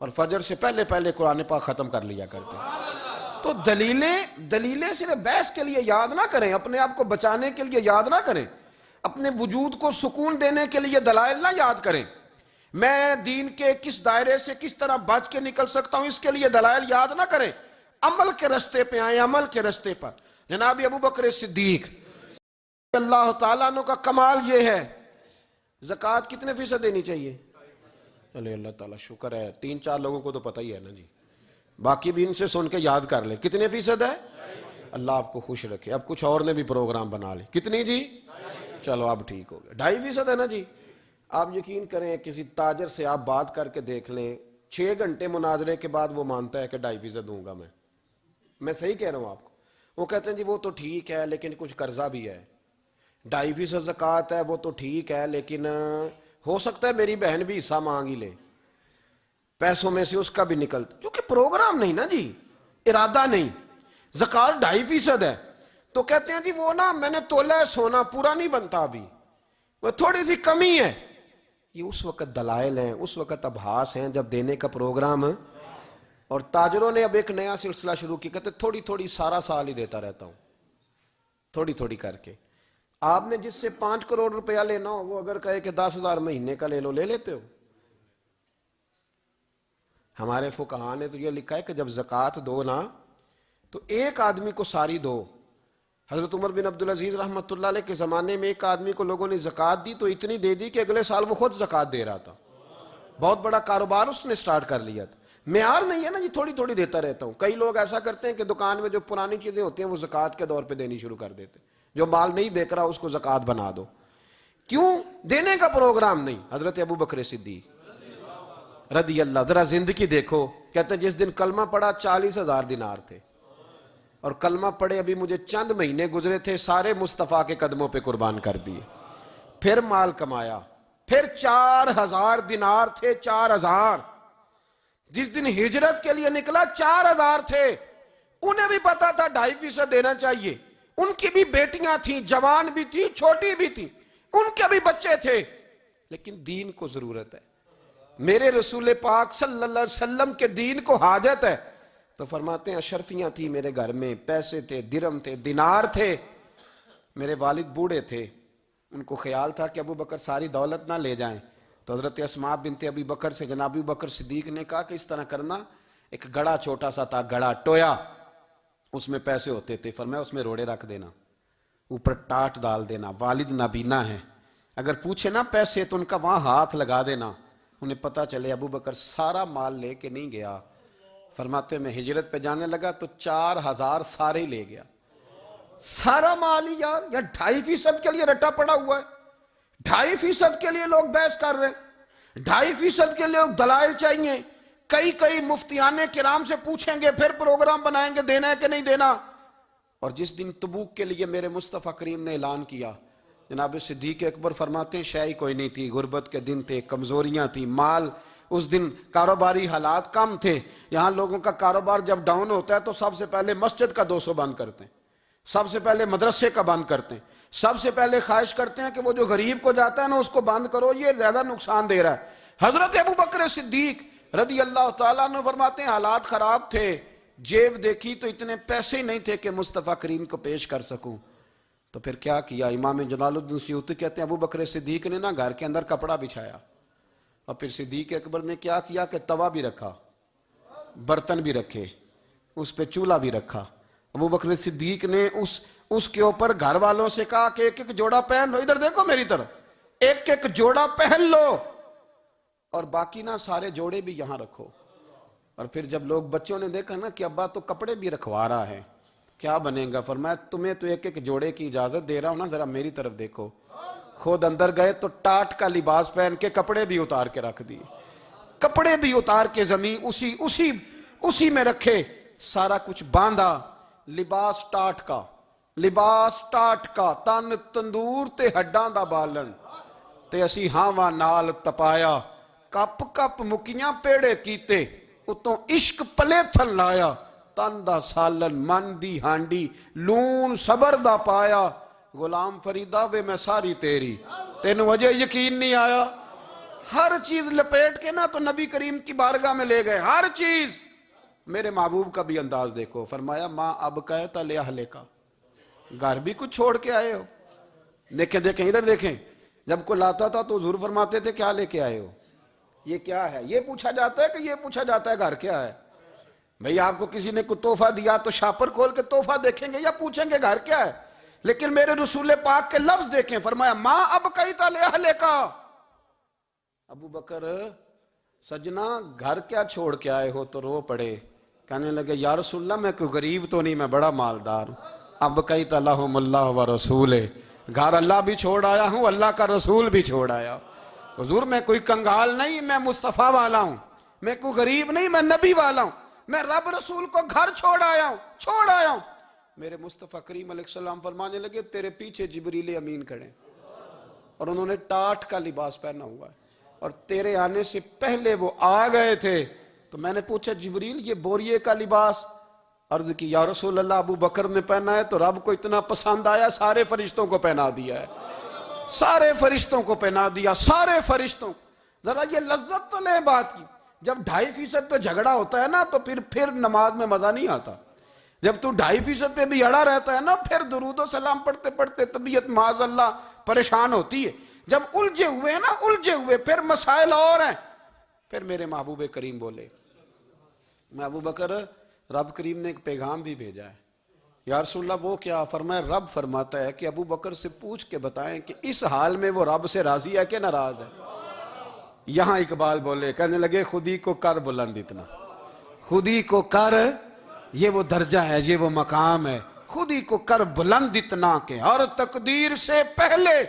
اور فجر سے پہلے پہلے قرآن پاک ختم کر لیا کرتے. تو دلیلیں صرف بحث کے لیے یاد نہ کریں, اپنے آپ کو بچانے کے لیے یاد نہ کریں, اپنے وجود کو سکون دینے کے لیے دلائل نہ یاد کریں. میں دین کے کس دائرے سے کس طرح بچ کے نکل سکتا ہوں اس کے لیے دلائل یاد نہ کریں, عمل کے رستے پہ آئیں, عمل کے رستے پر. جناب ابو بکر صدیق اللہ تعالیٰ عنہ کا کمال یہ ہے, زکوٰۃ کتنے فیصد دینی چاہیے؟ چلے اللہ تعالیٰ شکر ہے, 3-4 لوگوں کو تو پتہ ہی ہے نا جی, باقی بھی ان سے سن کے یاد کر لیں. کتنے فیصد ہے؟ اللہ آپ کو خوش رکھے. اب کچھ اور نے بھی پروگرام بنا لیں. کتنی جی؟ چلو اب ٹھیک ہو گیا, 2.5% ہے نا جی. آپ یقین کریں کسی تاجر سے آپ بات کر کے دیکھ لیں, 6 گھنٹے مناظرے کے بعد وہ مانتا ہے کہ 2.5% دوں گا میں صحیح کہہ رہا ہوں آپ کو. وہ کہتے ہیں جی وہ تو ٹھیک ہے لیکن کچھ قرضہ بھی ہے, 2.5% زکوٰۃ ہے وہ تو ٹھیک ہے لیکن ہو سکتا ہے میری بہن بھی حصہ مانگ ہی لے, پیسوں میں سے اس کا بھی نکلتا, کیونکہ پروگرام نہیں نا جی, ارادہ نہیں. زکوٰۃ 2.5% ہے تو کہتے ہیں جی وہ نا میں نے تولا ہے سونا, پورا نہیں بنتا ابھی, وہ تھوڑی سی کمی ہے. یہ اس وقت دلائل ہیں, اس وقت ابحاث ہیں جب دینے کا پروگرام. اور تاجروں نے اب ایک نیا سلسلہ شروع کیا, کہتے تھوڑی تھوڑی سارا سال ہی دیتا رہتا ہوں, تھوڑی تھوڑی کر کے. آپ نے جس سے 5 کروڑ روپیہ لینا ہو وہ اگر کہے کہ 10,000 مہینے کا لے لو, لے لیتے ہو؟ ہمارے فقہاء نے تو یہ لکھا ہے کہ جب زکوٰۃ دو نا تو ایک آدمی کو ساری دو. حضرت عمر بن عبدالعزیز رحمۃ اللہ علیہ کے زمانے میں ایک آدمی کو لوگوں نے زکوٰۃ دی تو اتنی دے دی کہ اگلے سال وہ خود زکوٰۃ دے رہا تھا, بہت بڑا کاروبار اس نے سٹارٹ کر لیا تھا. معیار نہیں ہے نا جی تھوڑی تھوڑی دیتا رہتا ہوں. کئی لوگ ایسا کرتے ہیں کہ دکان میں جو پرانی چیزیں ہوتی ہیں وہ زکوٰۃ کے دور پہ دینی شروع کر دیتے, جو مال نہیں بیک رہا اس کو زکوٰۃ بنا دو. کیوں؟ دینے کا پروگرام نہیں. حضرت ابو بکر صدیق رضی اللہ, ذرا زندگی دیکھو, کہتے ہیں جس دن کلمہ پڑھا 40,000 دینار تھے, اور کلمہ پڑھے ابھی مجھے چند مہینے گزرے تھے, سارے مصطفیٰ کے قدموں پہ قربان کر دیے. پھر مال کمایا, پھر 4,000 دینار تھے, 4,000. جس دن ہجرت کے لیے نکلا 4,000 تھے. انہیں بھی پتا تھا 2.5% دینا چاہیے, ان کی بھی بیٹیاں تھیں, جوان بھی تھی, چھوٹی بھی تھی, ان کے بھی بچے تھے, لیکن دین کو ضرورت ہے. میرے رسول پاک صلی اللہ علیہ وسلم کے دین کو حاجت ہے. تو فرماتے ہیں اشرفیاں تھی میرے گھر میں, پیسے تھے, درہم تھے, دینار تھے. میرے والد بوڑھے تھے, ان کو خیال تھا کہ ابو بکر ساری دولت نہ لے جائیں. تو حضرت اسماء بنت ابی بکر سے جناب ابو بکر صدیق نے کہا کہ اس طرح کرنا, ایک گڑا چھوٹا سا تھا, گڑا ٹویا, اس میں پیسے ہوتے تھے, فرمایا اس میں روڑے رکھ دینا, اوپر ٹاٹ ڈال دینا, والد نابینا ہے, اگر پوچھے نا پیسے تو ان کا وہاں ہاتھ لگا دینا, انہیں پتہ چلے ابو بکر سارا مال لے کے نہیں گیا. فرماتے میں ہجرت پہ جانے لگا تو 4000 سارے ہی لے گیا. سارا مال ہی یار 2.5% کے لیے رٹا پڑا ہوا ہے. 2.5% کے لیے لوگ بحث کر رہے ہیں. 2.5% کے لیے دلائل چاہیے. کئی مفتیان کرام سے پوچھیں گے, پھر پروگرام بنائیں گے دینا ہے کہ نہیں دینا. اور جس دن تبوک کے لیے میرے مصطفیٰ کریم نے اعلان کیا, جناب صدیق اکبر فرماتے ہیں شے کوئی نہیں تھی, غربت کے دن تھے, کمزوریاں تھیں, مال اس دن کاروباری حالات کم تھے. یہاں لوگوں کا کاروبار جب ڈاؤن ہوتا ہے تو سب سے پہلے مسجد کا 200 بند کرتے ہیں, سب سے پہلے مدرسے کا بند کرتے ہیں, سب سے پہلے خواہش کرتے ہیں کہ وہ جو غریب کو جاتا ہے نا اس کو بند کرو, یہ زیادہ نقصان دے رہا ہے. حضرت ابو بکر صدیق رضی اللہ تعالیٰ عنہ فرماتے ہیں حالات خراب تھے, جیب دیکھی تو اتنے پیسے ہی نہیں تھے کہ مصطفیٰ کریم کو پیش کر سکوں. تو پھر کیا کیا؟ امام جلال الدین سیوطی کہتے ہیں ابو بکر صدیق نے نا گھر کے اندر کپڑا بچھایا, اور پھر صدیق اکبر نے کیا کیا کہ توا بھی رکھا, برتن بھی رکھے, اس پہ چولہا بھی رکھا. ابو بکر صدیق نے اس کے اوپر گھر والوں سے کہا کہ ایک ایک جوڑا پہن لو, ادھر دیکھو میری طرف, ایک ایک جوڑا پہن لو, اور باقی نا سارے جوڑے بھی یہاں رکھو. اور پھر جب لوگ بچوں نے دیکھا نا کہ ابا تو کپڑے بھی رکھوا رہا ہے, کیا بنے گا؟ فرمایا تمہیں تو ایک ایک جوڑے کی اجازت دے رہا ہوں نا, ذرا میری طرف دیکھو. خود اندر گئے تو ٹاٹ کا لباس پہن کے کپڑے بھی اتار کے رکھ دیے, کپڑے بھی اتار کے زمین اسی میں رکھے, سارا کچھ باندھا. لباس ٹاٹ کا تن تندور تے ہڈاں دا بالن, تے اسی ہاواں نال تپایا, کپ کپ مکیاں پیڑے کیتے, اتوں عشق پلے تھل لایا, تن دا سالن من دی ہانڈی لون صبر دا پایا. غلام فریدہ وے میں ساری تیری, تینوں وجہ یقین نہیں آیا. ہر چیز لپیٹ کے نا تو نبی کریم کی بارگاہ میں لے گئے, ہر چیز. میرے محبوب کا بھی انداز دیکھو, فرمایا ماں اب کہتا لے اہلے کا, گھر بھی کچھ چھوڑ کے آئے ہو. دیکھیں ادھر دیکھیں, جب کوئی لاتا تھا تو حضور فرماتے تھے کیا لے کے آئے ہو, یہ کیا ہے؟ یہ پوچھا جاتا ہے کہ یہ پوچھا جاتا ہے گھر کیا ہے؟ بھئی آپ کو کسی نے کوئی تحفہ دیا تو شاپر کھول کے تحفہ دیکھیں گے یا پوچھیں گے گھر کیا ہے؟ لیکن میرے رسول پاک کے لفظ دیکھیں, فرمایا ماں اب کہتا لے اہلے کا. ابو بکر سجنا گھر کیا چھوڑ کے آئے ہو؟ تو رو پڑے, کہنے لگے یا رسول اللہ میں کوئی غریب تو نہیں, میں بڑا مالدار ہوں. اب کہتا لہم اللہ و رسولے, گھر اللہ بھی چھوڑ آیا ہوں, اللہ کا رسول بھی چھوڑ آیا. حضور میں کوئی کنگال نہیں, میں مصطفیٰ والا ہوں, میں کوئی غریب نہیں, میں نبی والا ہوں, میں رب رسول کو گھر چھوڑ آیا ہوں. میرے مصطفیٰ کریم علیہ السلام فرمانے لگے تیرے پیچھے جبریل امین کھڑے, اور انہوں نے ٹاٹ کا لباس پہنا ہوا ہے, اور تیرے آنے سے پہلے وہ آ گئے تھے. تو میں نے پوچھا جبریل یہ بوریے کا لباس؟ عرض کی یا رسول اللہ ابو بکر نے پہنا ہے تو رب کو اتنا پسند آیا سارے فرشتوں کو پہنا دیا ہے, سارے فرشتوں کو پہنا دیا, سارے فرشتوں. ذرا یہ لذت تو لیں بات کی, جب 2.5% پہ جھگڑا ہوتا ہے نا تو پھر نماز میں مزہ نہیں آتا. جب تو 2.5% پہ بھی اڑا رہتا ہے نا, پھر درود و سلام پڑھتے پڑھتے طبیعت معاذ اللہ پریشان ہوتی ہے. جب الجھے ہوئے پھر مسائل اور ہیں. پھر میرے محبوب کریم بولے, میں ابو بکر رب کریم نے ایک پیغام بھی بھیجا ہے. یا رسول اللہ وہ کیا؟ فرمایا رب فرماتا ہے کہ ابو بکر سے پوچھ کے بتائیں کہ اس حال میں وہ رب سے راضی ہے کہ ناراض ہے. یہاں اقبال بولے, کہنے لگے خودی کو کر بلند اتنا, خودی کو کر, یہ وہ درجہ ہے, یہ وہ مقام ہے, خودی کو کر بلند اتنا کہ ہر تقدیر سے پہلے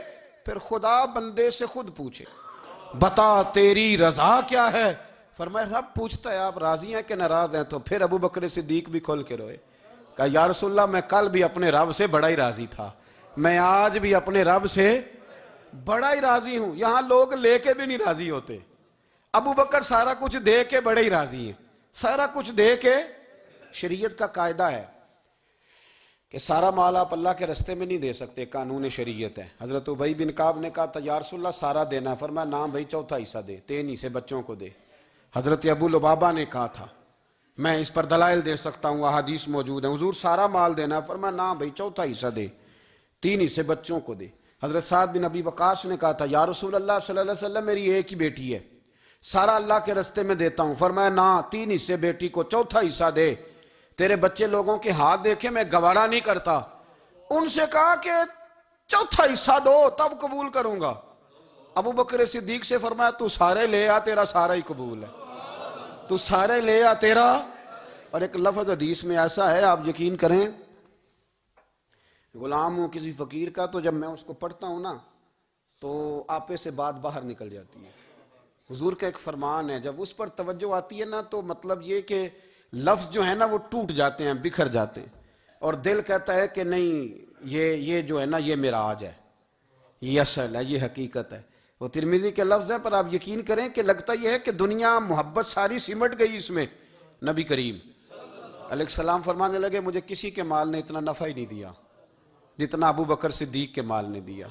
پھر خدا بندے سے خود پوچھے بتا تیری رضا کیا ہے. فرمایا رب پوچھتا ہے آپ راضی ہیں کہ ناراض ہیں. تو پھر ابو بکر صدیق بھی کھول کے روئے, کہا یا رسول اللہ میں کل بھی اپنے رب سے بڑا ہی راضی تھا, میں آج بھی اپنے رب سے بڑا ہی راضی ہوں. یہاں لوگ لے کے بھی نہیں راضی ہوتے, ابو بکر سارا کچھ دے کے بڑے ہی راضی ہیں, سارا کچھ دے کے. شریعت کا قاعدہ ہے کہ سارا مال آپ اللہ کے رستے میں نہیں دے سکتے, قانون شریعت ہے. حضرت ابی بن کعب نے کہا تھا یا رسول اللہ سارا دینا ہے, فرمایا نام بھائی چوتھا حصہ دے, 3 حصے بچوں کو دے. حضرت ابو لبابہ نے کہا تھا میں اس پر دلائل دے سکتا ہوں, احادیث موجود ہیں, حضور سارا مال دینا ہے, فرمایا نام بھائی چوتھا حصہ دے, 3 حصے بچوں کو دے. حضرت سعد بن ابی وقاص نے کہا تھا یا رسول اللہ صلی اللہ علیہ وسلم میری ایک ہی بیٹی ہے, سارا اللہ کے رستے میں دیتا ہوں. فرمایا نا 3 حصے بیٹی کو, چوتھا حصہ دے, تیرے بچے لوگوں کے ہاتھ دیکھے میں گوارا نہیں کرتا. ان سے کہا کہ چوتھا حصہ دو تب قبول کروں گا. ابو بکر صدیق سے فرمایا تو سارے لے آ، تیرا سارا ہی قبول ہے، تو سارے لے آ تیرا۔ اور ایک لفظ حدیث میں ایسا ہے، آپ یقین کریں، غلام ہوں کسی فقیر کا، تو جب میں اس کو پڑھتا ہوں نا تو آپے سے بات باہر نکل جاتی ہے۔ حضور کا ایک فرمان ہے، جب اس پر توجہ آتی ہے نا تو مطلب یہ کہ لفظ جو ہے نا وہ ٹوٹ جاتے ہیں، بکھر جاتے ہیں، اور دل کہتا ہے کہ نہیں، یہ جو ہے نا یہ معراج ہے، یہ اصل ہے، یہ حقیقت ہے۔ وہ ترمذی کے لفظ ہے، پر آپ یقین کریں کہ لگتا یہ ہے کہ دنیا محبت ساری سمٹ گئی اس میں۔ نبی کریم علیہ السلام فرمانے لگے مجھے کسی کے مال نے اتنا نفع ہی نہیں دیا جتنا ابو بکر صدیق کے مال نے دیا۔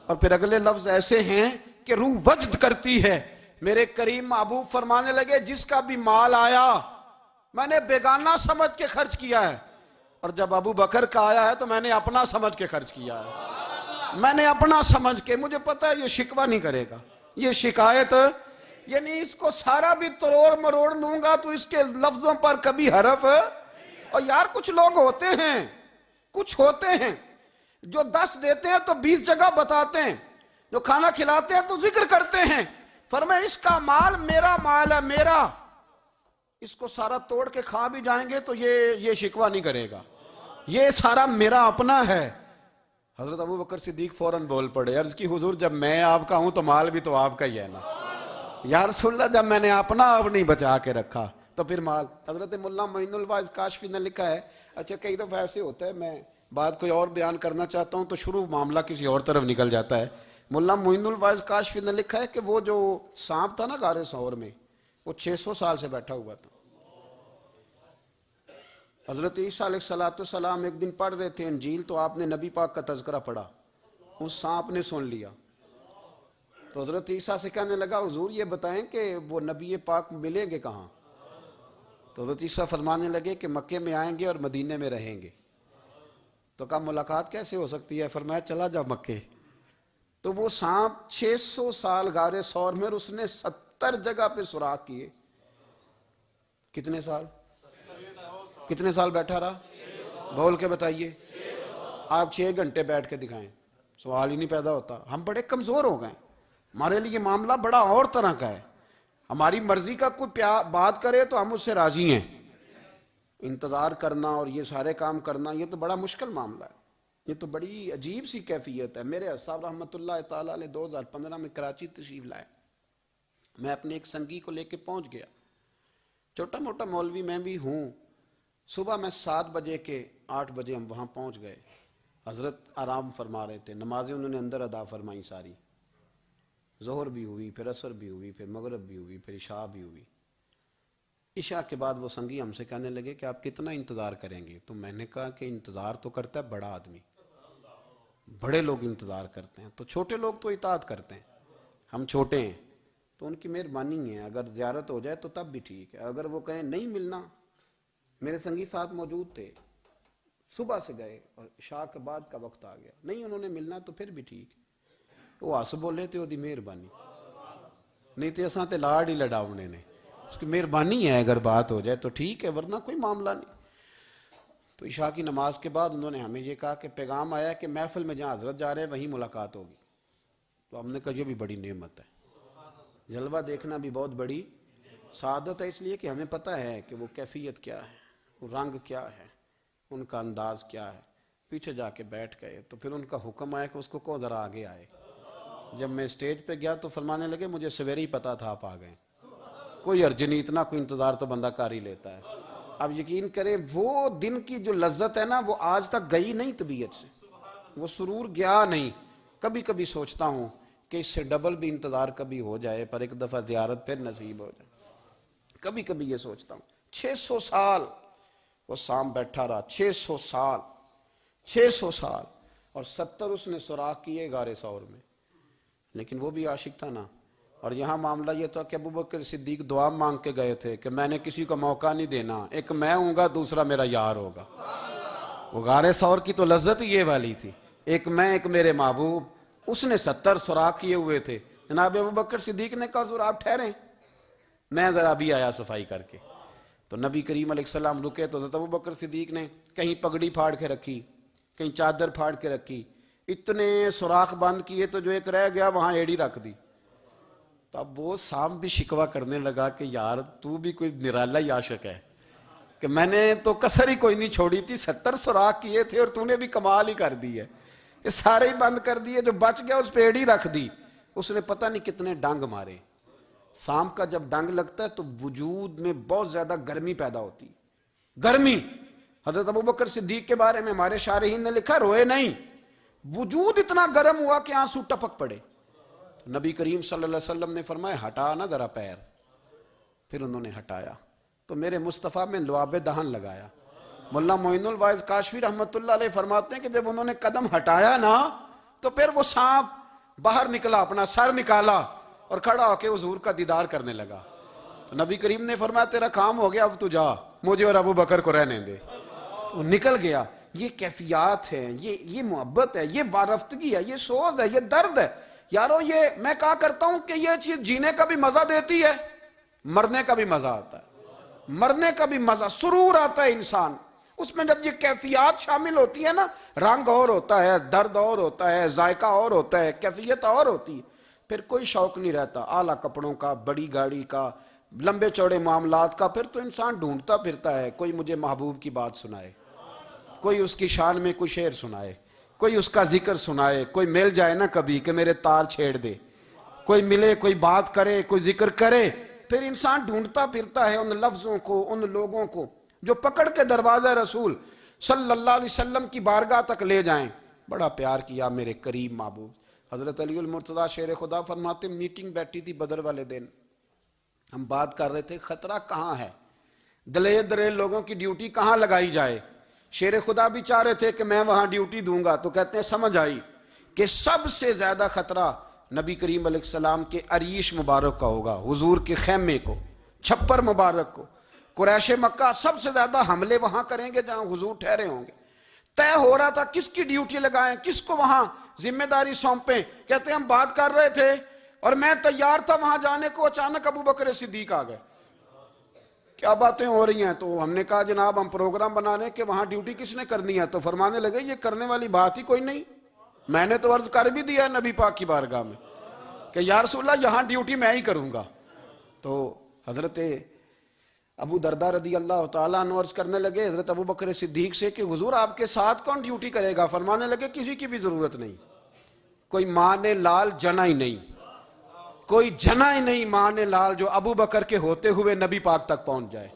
اور پھر اگلے لفظ ایسے ہیں کہ روح وجد کرتی ہے۔ میرے کریم محبوب فرمانے لگے جس کا بھی مال آیا میں نے بیگانہ سمجھ کے خرچ کیا ہے، اور جب ابو بکر کا آیا ہے تو میں نے اپنا سمجھ کے خرچ کیا ہے، میں نے اپنا سمجھ کے، مجھے پتا ہے یہ شکوہ نہیں کرے گا، یہ شکایت، یعنی اس کو سارا بھی تروڑ مروڑ لوں گا تو اس کے لفظوں پر کبھی حرف۔ اور یار کچھ لوگ ہوتے ہیں جو 10 دیتے ہیں تو 20 جگہ بتاتے ہیں، جو کھانا کھلاتے ہیں تو ذکر کرتے ہیں، فرمایا اس کا مال میرا مال ہے، میرا، اس کو سارا توڑ کے کھا بھی جائیں گے تو یہ شکوہ نہیں کرے گا، یہ سارا میرا اپنا ہے۔ حضرت ابو بکر صدیق فوراً بول پڑے، عرض کی حضور جب میں آپ کا ہوں تو مال بھی تو آپ کا ہی ہے نا۔ یا رسول اللہ جب میں نے اپنا آپ نہیں بچا کے رکھا تو پھر مال۔ حضرت مولانا معین الواعظ کاشفی نے لکھا ہے، اچھا کئی دفعہ ایسے ہوتا ہے میں بات کوئی اور بیان کرنا چاہتا ہوں تو شروع معاملہ کسی اور طرف نکل جاتا ہے۔ مولانا معین الواعظ کاشفی نے لکھا ہے کہ وہ جو سانپ تھا نا غار ثور میں، وہ 600 سال سے بیٹھا ہوا تھا۔ حضرت عیسیٰ علیہ السلام ایک دن پڑھ رہے تھے انجیل، تو آپ نے نبی پاک کا تذکرہ پڑھا، اس سانپ نے سن لیا، تو حضرت عیسیٰ سے کہنے لگا حضور یہ بتائیں کہ وہ نبی پاک ملیں گے کہاں؟ تو حضرت عیسیٰ فرمانے لگے کہ مکے میں آئیں گے اور مدینے میں رہیں گے۔ تو کہا ملاقات کیسے ہو سکتی ہے؟ فرمایا چلا جا مکے۔ تو وہ سانپ 600 سال غار ثور میں، اور اس نے 70 جگہ پہ سوراخ کیے۔ کتنے سال بیٹھا رہا؟ بول کے بتائیے۔ آپ 6 گھنٹے بیٹھ کے دکھائیں، سوال ہی نہیں پیدا ہوتا۔ ہم بڑے کمزور ہو گئے، ہمارے لیے معاملہ بڑا اور طرح کا ہے، ہماری مرضی کا کوئی بات کرے تو ہم اس سے راضی ہیں، انتظار کرنا اور یہ سارے کام کرنا یہ تو بڑا مشکل معاملہ ہے، یہ تو بڑی عجیب سی کیفیت ہے۔ میرے صاحب رحمۃ اللہ تعالیٰ علیہ 2015 میں کراچی تشریف لائے، میں اپنے ایک سنگی کو لے کے پہنچ گیا، چھوٹا موٹا مولوی میں بھی ہوں۔ صبح میں 7 بجے کے 8 بجے ہم وہاں پہنچ گئے، حضرت آرام فرما رہے تھے، نمازیں انہوں نے اندر ادا فرمائی ساری، ظہر بھی ہوئی، پھر عصر بھی ہوئی، پھر مغرب بھی ہوئی، پھر عشاء بھی ہوئی۔ عشاء کے بعد وہ سنگی ہم سے کہنے لگے کہ آپ کتنا انتظار کریں گے؟ تو میں نے کہا کہ انتظار تو کرتا ہے بڑا آدمی، بڑے لوگ انتظار کرتے ہیں، تو چھوٹے لوگ تو اطاعت کرتے ہیں، ہم چھوٹے ہیں تو ان کی مہربانی ہے، اگر زیارت ہو جائے تو تب بھی ٹھیک ہے، اگر وہ کہیں نہیں ملنا۔ میرے سنگی ساتھ موجود تھے، صبح سے گئے اور عشاء کے بعد کا وقت آ گیا، نہیں انہوں نے ملنا تو پھر بھی ٹھیک، وہ ہس بولے تھے وہ مہربانی، نہیں تو اساں تے لاڑ ہی لڑاؤنے نے، اس کی مہربانی ہے، اگر بات ہو جائے تو ٹھیک ہے ورنہ کوئی معاملہ نہیں۔ تو عشاء کی نماز کے بعد انہوں نے ہمیں یہ کہا کہ پیغام آیا کہ محفل میں جہاں حضرت جا رہے ہیں وہیں ملاقات ہوگی۔ تو ہم نے کہا یہ بھی بڑی نعمت ہے، جلوہ دیکھنا بھی بہت بڑی سعادت ہے، اس لیے کہ ہمیں پتہ ہے کہ وہ کیفیت کیا ہے، وہ رنگ کیا ہے، ان کا انداز کیا ہے۔ پیچھے جا کے بیٹھ گئے تو پھر ان کا حکم آیا کہ اس کو ذرا آگے آئے۔ جب میں اسٹیج پہ گیا تو فرمانے لگے مجھے سویرے ہی پتا تھا آپ آ گئے، کوئی عرض نہیں، اتنا کوئی انتظار تو بندہ کر ہی لیتا ہے۔ اب یقین کریں وہ دن کی جو لذت ہے نا وہ آج تک گئی نہیں طبیعت سے، وہ سرور گیا نہیں۔ کبھی کبھی سوچتا ہوں کہ اس سے ڈبل بھی انتظار کبھی ہو جائے، پر ایک دفعہ زیارت پھر نصیب ہو جائے، کبھی کبھی یہ سوچتا ہوں۔ 600 سال وہ سام بیٹھا رہا، 600 سال، اور 70 اس نے سوراخ کیے غار ثور میں، لیکن وہ بھی عاشق تھا نا۔ اور یہاں معاملہ یہ تھا کہ ابو بکر صدیق دعا مانگ کے گئے تھے کہ میں نے کسی کو موقع نہیں دینا، ایک میں ہوں گا دوسرا میرا یار ہوگا۔ وہ غار ثور کی تو لذت یہ والی تھی، ایک میں ایک میرے محبوب، اس نے 70 سوراخ کیے ہوئے تھے۔ جناب ابو بکر صدیق نے کہا حضور آپ ٹھہریں، میں ذرا بھی آیا صفائی کر کے۔ تو نبی کریم علیہ السلام رکے تو حضرت ابو بکر صدیق نے کہیں پگڑی پھاڑ کے رکھی، کہیں چادر پھاڑ کے رکھی، اتنے سوراخ بند کیے تو جو ایک رہ گیا وہاں ایڑی رکھ دی. تو اب وہ سانپ بھی شکوہ کرنے لگا کہ یار تو بھی کوئی نرالا ہی عاشق ہے کہ میں نے تو کسر ہی کوئی نہیں چھوڑی تھی, 70 سوراخ کیے تھے اور تو نے بھی کمال ہی کر دی ہے, یہ سارے ہی بند کر دیے, جو بچ گیا اس پہ ایڑی رکھ دی. اس نے پتہ نہیں کتنے ڈنگ مارے. سانپ کا جب ڈنگ لگتا ہے تو وجود میں بہت زیادہ گرمی پیدا ہوتی ہے, گرمی. حضرت ابوبکر صدیق کے بارے میں ہمارے شارحین نے لکھا روئے نہیں, وجود اتنا گرم ہوا کہ آنسو ٹپک پڑے. نبی کریم صلی اللہ علیہ وسلم نے فرمایا ہٹا نا ذرا پیر. پھر انہوں نے ہٹایا تو میرے مصطفیٰ میں لعاب دہن لگایا. مولانا معین الواعظ کاشفی رحمۃ اللہ علیہ فرماتے ہیں کہ جب انہوں نے قدم ہٹایا نا تو پھر وہ سانپ باہر نکلا, اپنا سر نکالا اور کھڑا ہو کے حضور کا دیدار کرنے لگا. تو نبی کریم نے فرمایا تیرا کام ہو گیا, اب تو جا, مجھے اور ابو بکر کو رہنے دے. تو نکل گیا. یہ کیفیات ہے, یہ محبت ہے, یہ وارفتگی ہے, یہ سوز ہے, یہ درد ہے. یارو یہ میں کہا کرتا ہوں کہ یہ چیز جینے کا بھی مزہ دیتی ہے, مرنے کا بھی مزہ آتا ہے. مرنے کا بھی مزہ, سرور آتا ہے انسان اس میں. جب یہ کیفیات شامل ہوتی ہے نا, رنگ اور ہوتا ہے, درد اور ہوتا ہے, ذائقہ اور ہوتا ہے, کیفیت اور ہوتی ہے, پھر کوئی شوق نہیں رہتا اعلیٰ کپڑوں کا, بڑی گاڑی کا, لمبے چوڑے معاملات کا. پھر تو انسان ڈھونڈتا پھرتا ہے کوئی مجھے محبوب کی بات سنائے, کوئی اس کی شان میں کوئی شعر سنائے, کوئی اس کا ذکر سنائے, کوئی مل جائے نا کبھی کہ میرے تار چھیڑ دے, کوئی ملے, کوئی بات کرے, کوئی ذکر کرے. پھر انسان ڈھونڈتا پھرتا ہے ان لفظوں کو, ان لوگوں کو جو پکڑ کے دروازہ رسول صلی اللہ علیہ وسلم کی بارگاہ تک لے جائیں. بڑا پیار کیا میرے قریب محبوب. حضرت علی المرتضیٰ شیر خدا فرماتے میٹنگ بیٹھی تھی بدر والے دن, ہم بات کر رہے تھے خطرہ کہاں ہے, دلیر دلیل لوگوں کی ڈیوٹی کہاں لگائی جائے. شیر خدا بھی چاہ رہے تھے کہ میں وہاں ڈیوٹی دوں گا, تو کہتے ہیں سمجھ آئی کہ سب سے زیادہ خطرہ نبی کریم علیہ السلام کے عریش مبارک کا ہوگا, حضور کے خیمے کو, چھپر مبارک کو. قریش مکہ سب سے زیادہ حملے وہاں کریں گے جہاں حضور ٹھہرے ہوں گے. طے ہو رہا تھا کس کی ڈیوٹی لگائیں, کس کو وہاں ذمہ داری سونپیں. کہتے ہیں ہم بات کر رہے تھے اور میں تیار تھا وہاں جانے کو, اچانک ابو بکر صدیق آ گئے. کیا باتیں ہو رہی ہیں؟ تو ہم نے کہا جناب ہم پروگرام بنا رہے ہیں کہ وہاں ڈیوٹی کس نے کرنی ہے. تو فرمانے لگے یہ کرنے والی بات ہی کوئی نہیں, میں نے تو عرض کر بھی دیا ہے نبی پاک کی بارگاہ میں کہ یا رسول اللہ یہاں ڈیوٹی میں ہی کروں گا. تو حضرت ابو دردہ رضی اللہ تعالیٰ عنہ عرض کرنے لگے حضرت ابو بکر صدیق سے کہ حضور آپ کے ساتھ کون ڈیوٹی کرے گا؟ فرمانے لگے کسی کی بھی ضرورت نہیں, کوئی ماں نے لال جنا ہی نہیں, کوئی جنا ہی نہیں ماں نے لال جو ابو بکر کے ہوتے ہوئے نبی پاک تک پہنچ جائے,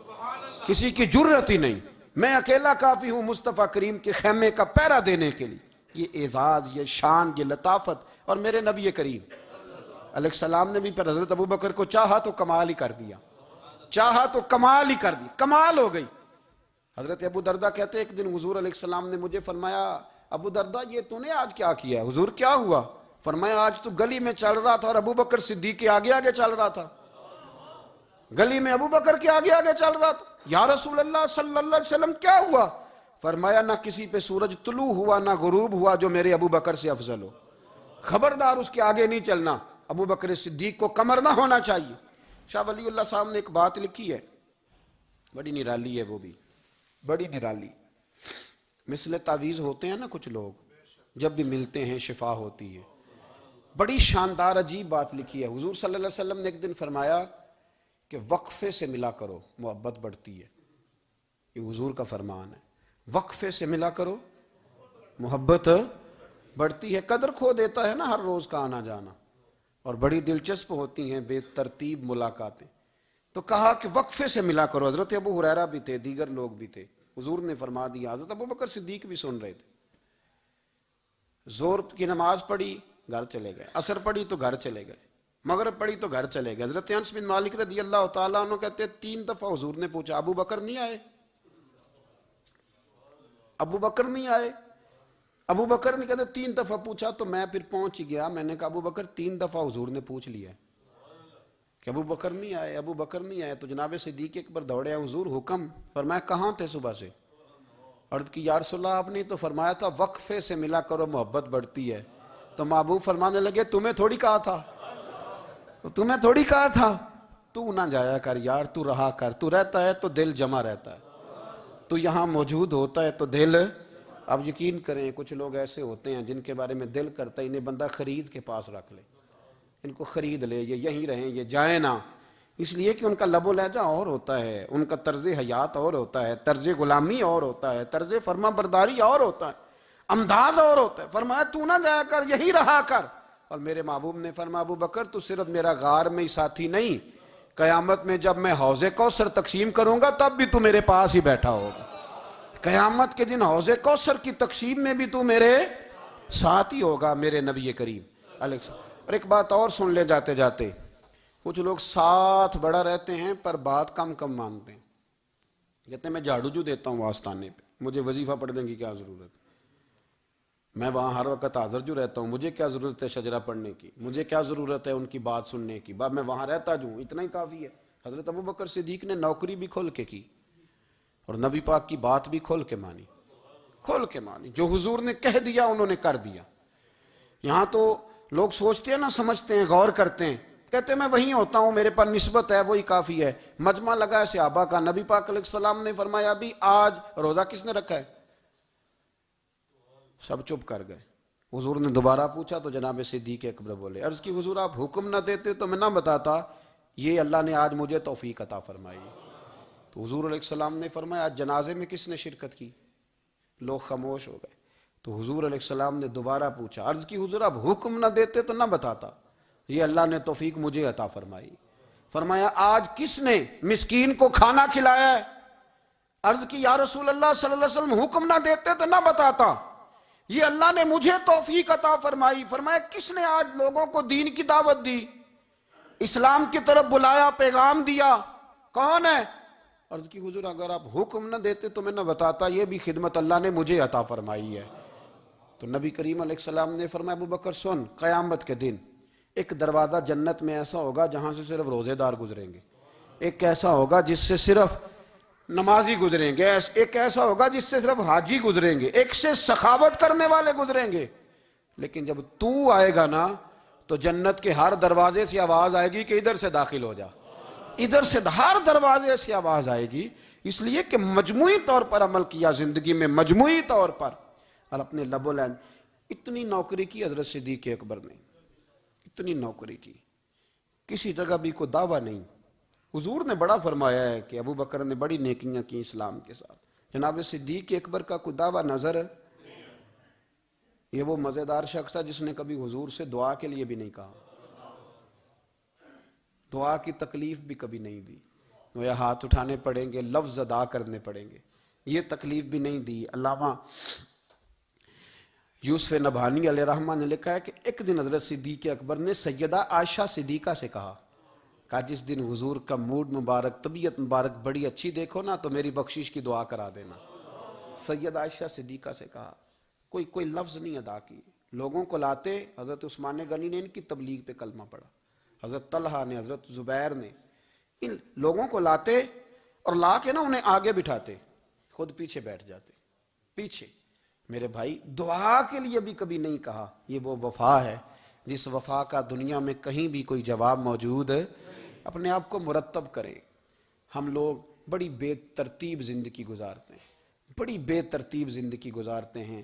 کسی کی جرت ہی نہیں. میں اکیلا کافی ہوں مصطفیٰ کریم کے خیمے کا پہرا دینے کے لیے. یہ اعزاز, یہ شان, یہ لطافت. اور میرے نبی کریم علیہ السلام نے بھی پھر حضرت ابو بکر کو چاہا تو کمال ہی کر دیا, چاہا تو کمال ہی کر دی, کمال ہو گئی. حضرت ابو دردہ کہتے ایک دن حضور علیہ السلام نے مجھے فرمایا ابو دردہ یہ تو نے آج کیا کیا ہے؟ حضور کیا ہوا؟ فرمایا آج تو گلی میں چل رہا تھا اور ابو بکر صدیق کے آگے آگے چل رہا تھا, گلی میں ابو بکر کے آگے آگے چل رہا تھا. یا رسول اللہ صلی اللہ علیہ وسلم کیا ہوا؟ فرمایا نہ کسی پہ سورج طلوع ہوا نہ غروب ہوا جو میرے ابو بکر سے افضل ہو, خبردار اس کے آگے نہیں چلنا, ابو بکر صدیق کو کمر نہ ہونا چاہیے. شاہ ولی اللہ صاحب نے ایک بات لکھی ہے, بڑی نرالی ہے, وہ بھی بڑی نرالی. مثل تعویذ ہوتے ہیں نا کچھ لوگ, جب بھی ملتے ہیں شفا ہوتی ہے. بڑی شاندار عجیب بات لکھی ہے. حضور صلی اللہ علیہ وسلم نے ایک دن فرمایا کہ وقفے سے ملا کرو محبت بڑھتی ہے. یہ حضور کا فرمان ہے, وقفے سے ملا کرو محبت بڑھتی ہے. قدر کھو دیتا ہے نا ہر روز کا آنا جانا, اور بڑی دلچسپ ہوتی ہیں بے ترتیب ملاقاتیں. تو کہا کہ وقفے سے ملا کرو. حضرت ابو ہریرہ بھی تھے, دیگر لوگ بھی تھے, حضور نے فرما دیا. حضرت ابو بکر صدیق بھی سن رہے تھے. زور کی نماز پڑھی گھر چلے گئے, عصر پڑھی تو گھر چلے گئے, مغرب پڑھی تو گھر چلے گئے. حضرت انس بن مالک رضی اللہ تعالیٰ عنہ کہتے ہیں 3 دفعہ حضور نے پوچھا ابو بکر نہیں آئے, ابو بکر نہیں آئے, ابو بکر نے کہتے 3 دفعہ پوچھا. تو میں پھر پہنچ گیا, میں نے کہا ابو بکر 3 دفعہ حضور نے پوچھ لیا کہ ابو بکر نہیں آئے, ابو بکر نہیں آئے. تو جناب صدیق اکبر دوڑے, حضور حکم. فرمایا کہاں تھے صبح سے؟ عرض کی یا رسول اللہ آپ نے تو فرمایا تھا وقفے سے ملا کرو محبت بڑھتی ہے. تو محبوب فرمانے لگے تمہیں تھوڑی کہا تھا, تمہیں تھوڑی کہا تھا, تو نہ جایا کر یار, تو رہا کر. تو رہتا ہے تو دل جمع رہتا ہے, تو یہاں موجود ہوتا ہے تو دل آپ یقین کریں کچھ لوگ ایسے ہوتے ہیں جن کے بارے میں دل کرتا ہے انہیں بندہ خرید کے پاس رکھ لے، ان کو خرید لے، یہ یہیں رہیں، یہ جائیں نہ، اس لیے کہ ان کا لب و لہجہ اور ہوتا ہے، ان کا طرز حیات اور ہوتا ہے، طرز غلامی اور ہوتا ہے، طرز فرما برداری اور ہوتا ہے، انداز اور ہوتا ہے۔ فرمایا تو نہ جایا کر، یہی رہا کر۔ اور میرے محبوب نے فرمایا ابو بکر تو صرف میرا غار میں ہی ساتھی نہیں، قیامت میں جب میں حوض کوثر تقسیم کروں گا تب بھی تو میرے پاس ہی بیٹھا ہوگا، قیامت کے دن حوض کوثر کی تقسیم میں بھی تو میرے ساتھ ہی ہوگا، میرے نبی کریم علیہ السلام۔ اور ایک بات اور سن لے جاتے جاتے، کچھ لوگ ساتھ بڑا رہتے ہیں پر بات کم کم مانتے ہیں، کہتے ہیں میں جھاڑو جو دیتا ہوں آستانے پہ، مجھے وظیفہ پڑھنے کی کیا ضرورت، میں وہاں ہر وقت حاضر جو رہتا ہوں، مجھے کیا ضرورت ہے شجرہ پڑھنے کی، مجھے کیا ضرورت ہے ان کی بات سننے کی، میں وہاں رہتا جو ہوں اتنا ہی کافی ہے۔ حضرت ابوبکر صدیق نے نوکری بھی کھول کے کی اور نبی پاک کی بات بھی کھول کے مانی، کھول کے مانی، جو حضور نے کہہ دیا انہوں نے کر دیا۔ یہاں تو لوگ سوچتے ہیں نہ سمجھتے ہیں، غور کرتے ہیں، کہتے ہیں میں وہیں ہوتا ہوں، میرے پاس نسبت ہے، وہی کافی ہے۔ مجمع لگا ہے صحابہ کا، نبی پاک علیہ السلام نے فرمایا ابھی آج روزہ کس نے رکھا ہے؟ سب چپ کر گئے۔ حضور نے دوبارہ پوچھا تو جناب صدیق اکبر بولے، عرض کی حضور آپ حکم نہ دیتے تو میں نہ بتاتا، یہ اللہ نے آج مجھے توفیق عطا فرمائی۔ تو حضور علیہ السلام نے فرمایا آج جنازے میں کس نے شرکت کی؟ لوگ خاموش ہو گئے۔ تو حضور علیہ السلام نے دوبارہ پوچھا، عرض کی حضور آپ حکم نہ دیتے تو نہ بتاتا، یہ اللہ نے توفیق مجھے عطا فرمائی۔ فرمایا آج کس نے مسکین کو کھانا کھلایا ہے؟ عرض کی یا رسول اللہ صلی اللہ علیہ وسلم حکم نہ دیتے تو نہ بتاتا، یہ اللہ نے مجھے توفیق عطا فرمائی۔ فرمایا کس نے آج لوگوں کو دین کی دعوت دی، اسلام کی طرف بلایا، پیغام دیا، کون ہے؟ عرض کی حضور اگر آپ حکم نہ دیتے تو میں نہ بتاتا، یہ بھی خدمت اللہ نے مجھے عطا فرمائی ہے۔ تو نبی کریم علیہ السلام نے فرمایا ابو بکر سن، قیامت کے دن ایک دروازہ جنت میں ایسا ہوگا جہاں سے صرف روزے دار گزریں گے، ایک ایسا ہوگا جس سے صرف نمازی گزریں گے، ایک ایسا ہوگا جس سے صرف حاجی گزریں گے، ایک سے سخاوت کرنے والے گزریں گے۔ لیکن جب تو آئے گا نا تو جنت کے ہر دروازے سے آواز آئے گی کہ ادھر سے داخل ہو جا، ادھر سے ہر دروازے سے آواز آئے گی، اس لیے کہ مجموعی طور پر عمل کیا زندگی میں، مجموعی طور پر، اور اپنے لب و لہجہ۔ اتنی نوکری کی حضرت صدیق اکبر نے، اتنی نوکری کی، کسی جگہ بھی کوئی دعویٰ نہیں۔ حضور نے بڑا فرمایا ہے کہ ابو بکر نے بڑی نیکیاں کی اسلام کے ساتھ، جناب صدیق اکبر کا کوئی دعویٰ نظر ہے؟ یہ وہ مزیدار شخص ہے جس نے کبھی حضور سے دعا کے لیے بھی نہیں کہا، دعا کی تکلیف بھی کبھی نہیں دی، وہ ہاتھ اٹھانے پڑیں گے، لفظ ادا کرنے پڑیں گے، یہ تکلیف بھی نہیں دی۔ علامہ یوسف نبہانی علیہ رحمہ نے لکھا ہے کہ ایک دن حضرت صدیق اکبر نے سیدہ عائشہ صدیقہ سے کہا جس دن حضور کا موڈ مبارک، طبیعت مبارک بڑی اچھی دیکھو نا تو میری بخشش کی دعا کرا دینا۔ سیدہ عائشہ صدیقہ سے کہا، کوئی لفظ نہیں ادا کی، لوگوں کو لاتے، حضرت عثمان غنی نے ان کی تبلیغ پہ کلمہ پڑھا، حضرت طلحہ نے، حضرت زبیر نے، ان لوگوں کو لاتے اور لا کے نا انہیں آگے بٹھاتے، خود پیچھے بیٹھ جاتے، پیچھے۔ میرے بھائی دعا کے لیے بھی کبھی نہیں کہا، یہ وہ وفا ہے جس وفا کا دنیا میں کہیں بھی کوئی جواب موجود ہے۔ اپنے آپ کو مرتب کریں۔ ہم لوگ بڑی بے ترتیب زندگی گزارتے ہیں، بڑی بے ترتیب زندگی گزارتے ہیں،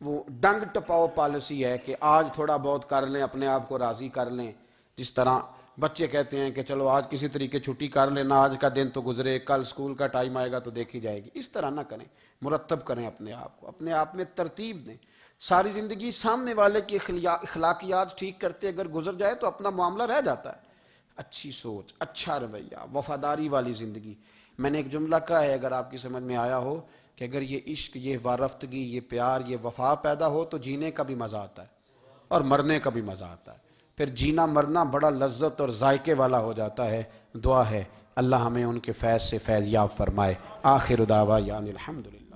وہ ڈنگ ٹپاؤ پالیسی ہے کہ آج تھوڑا بہت کر لیں، اپنے آپ کو راضی کر لیں، جس طرح بچے کہتے ہیں کہ چلو آج کسی طریقے چھٹی کر لیں، نہ آج کا دن تو گزرے، کل سکول کا ٹائم آئے گا تو دیکھی جائے گی۔ اس طرح نہ کریں، مرتب کریں اپنے آپ کو، اپنے آپ میں ترتیب دیں۔ ساری زندگی سامنے والے کی اخلاقیات ٹھیک کرتے اگر گزر جائے تو اپنا معاملہ رہ جاتا ہے۔ اچھی سوچ، اچھا رویہ، وفاداری والی زندگی۔ میں نے ایک جملہ کہا ہے، اگر آپ کی سمجھ میں آیا ہو، کہ اگر یہ عشق، یہ وارفتگی، یہ پیار، یہ وفا پیدا ہو تو جینے کا بھی مزہ آتا ہے اور مرنے کا بھی مزہ آتا ہے، پھر جینا مرنا بڑا لذت اور ذائقے والا ہو جاتا ہے۔ دعا ہے اللہ ہمیں ان کے فیض سے فیض یاب فرمائے۔ آخر دعوانا الحمدللہ۔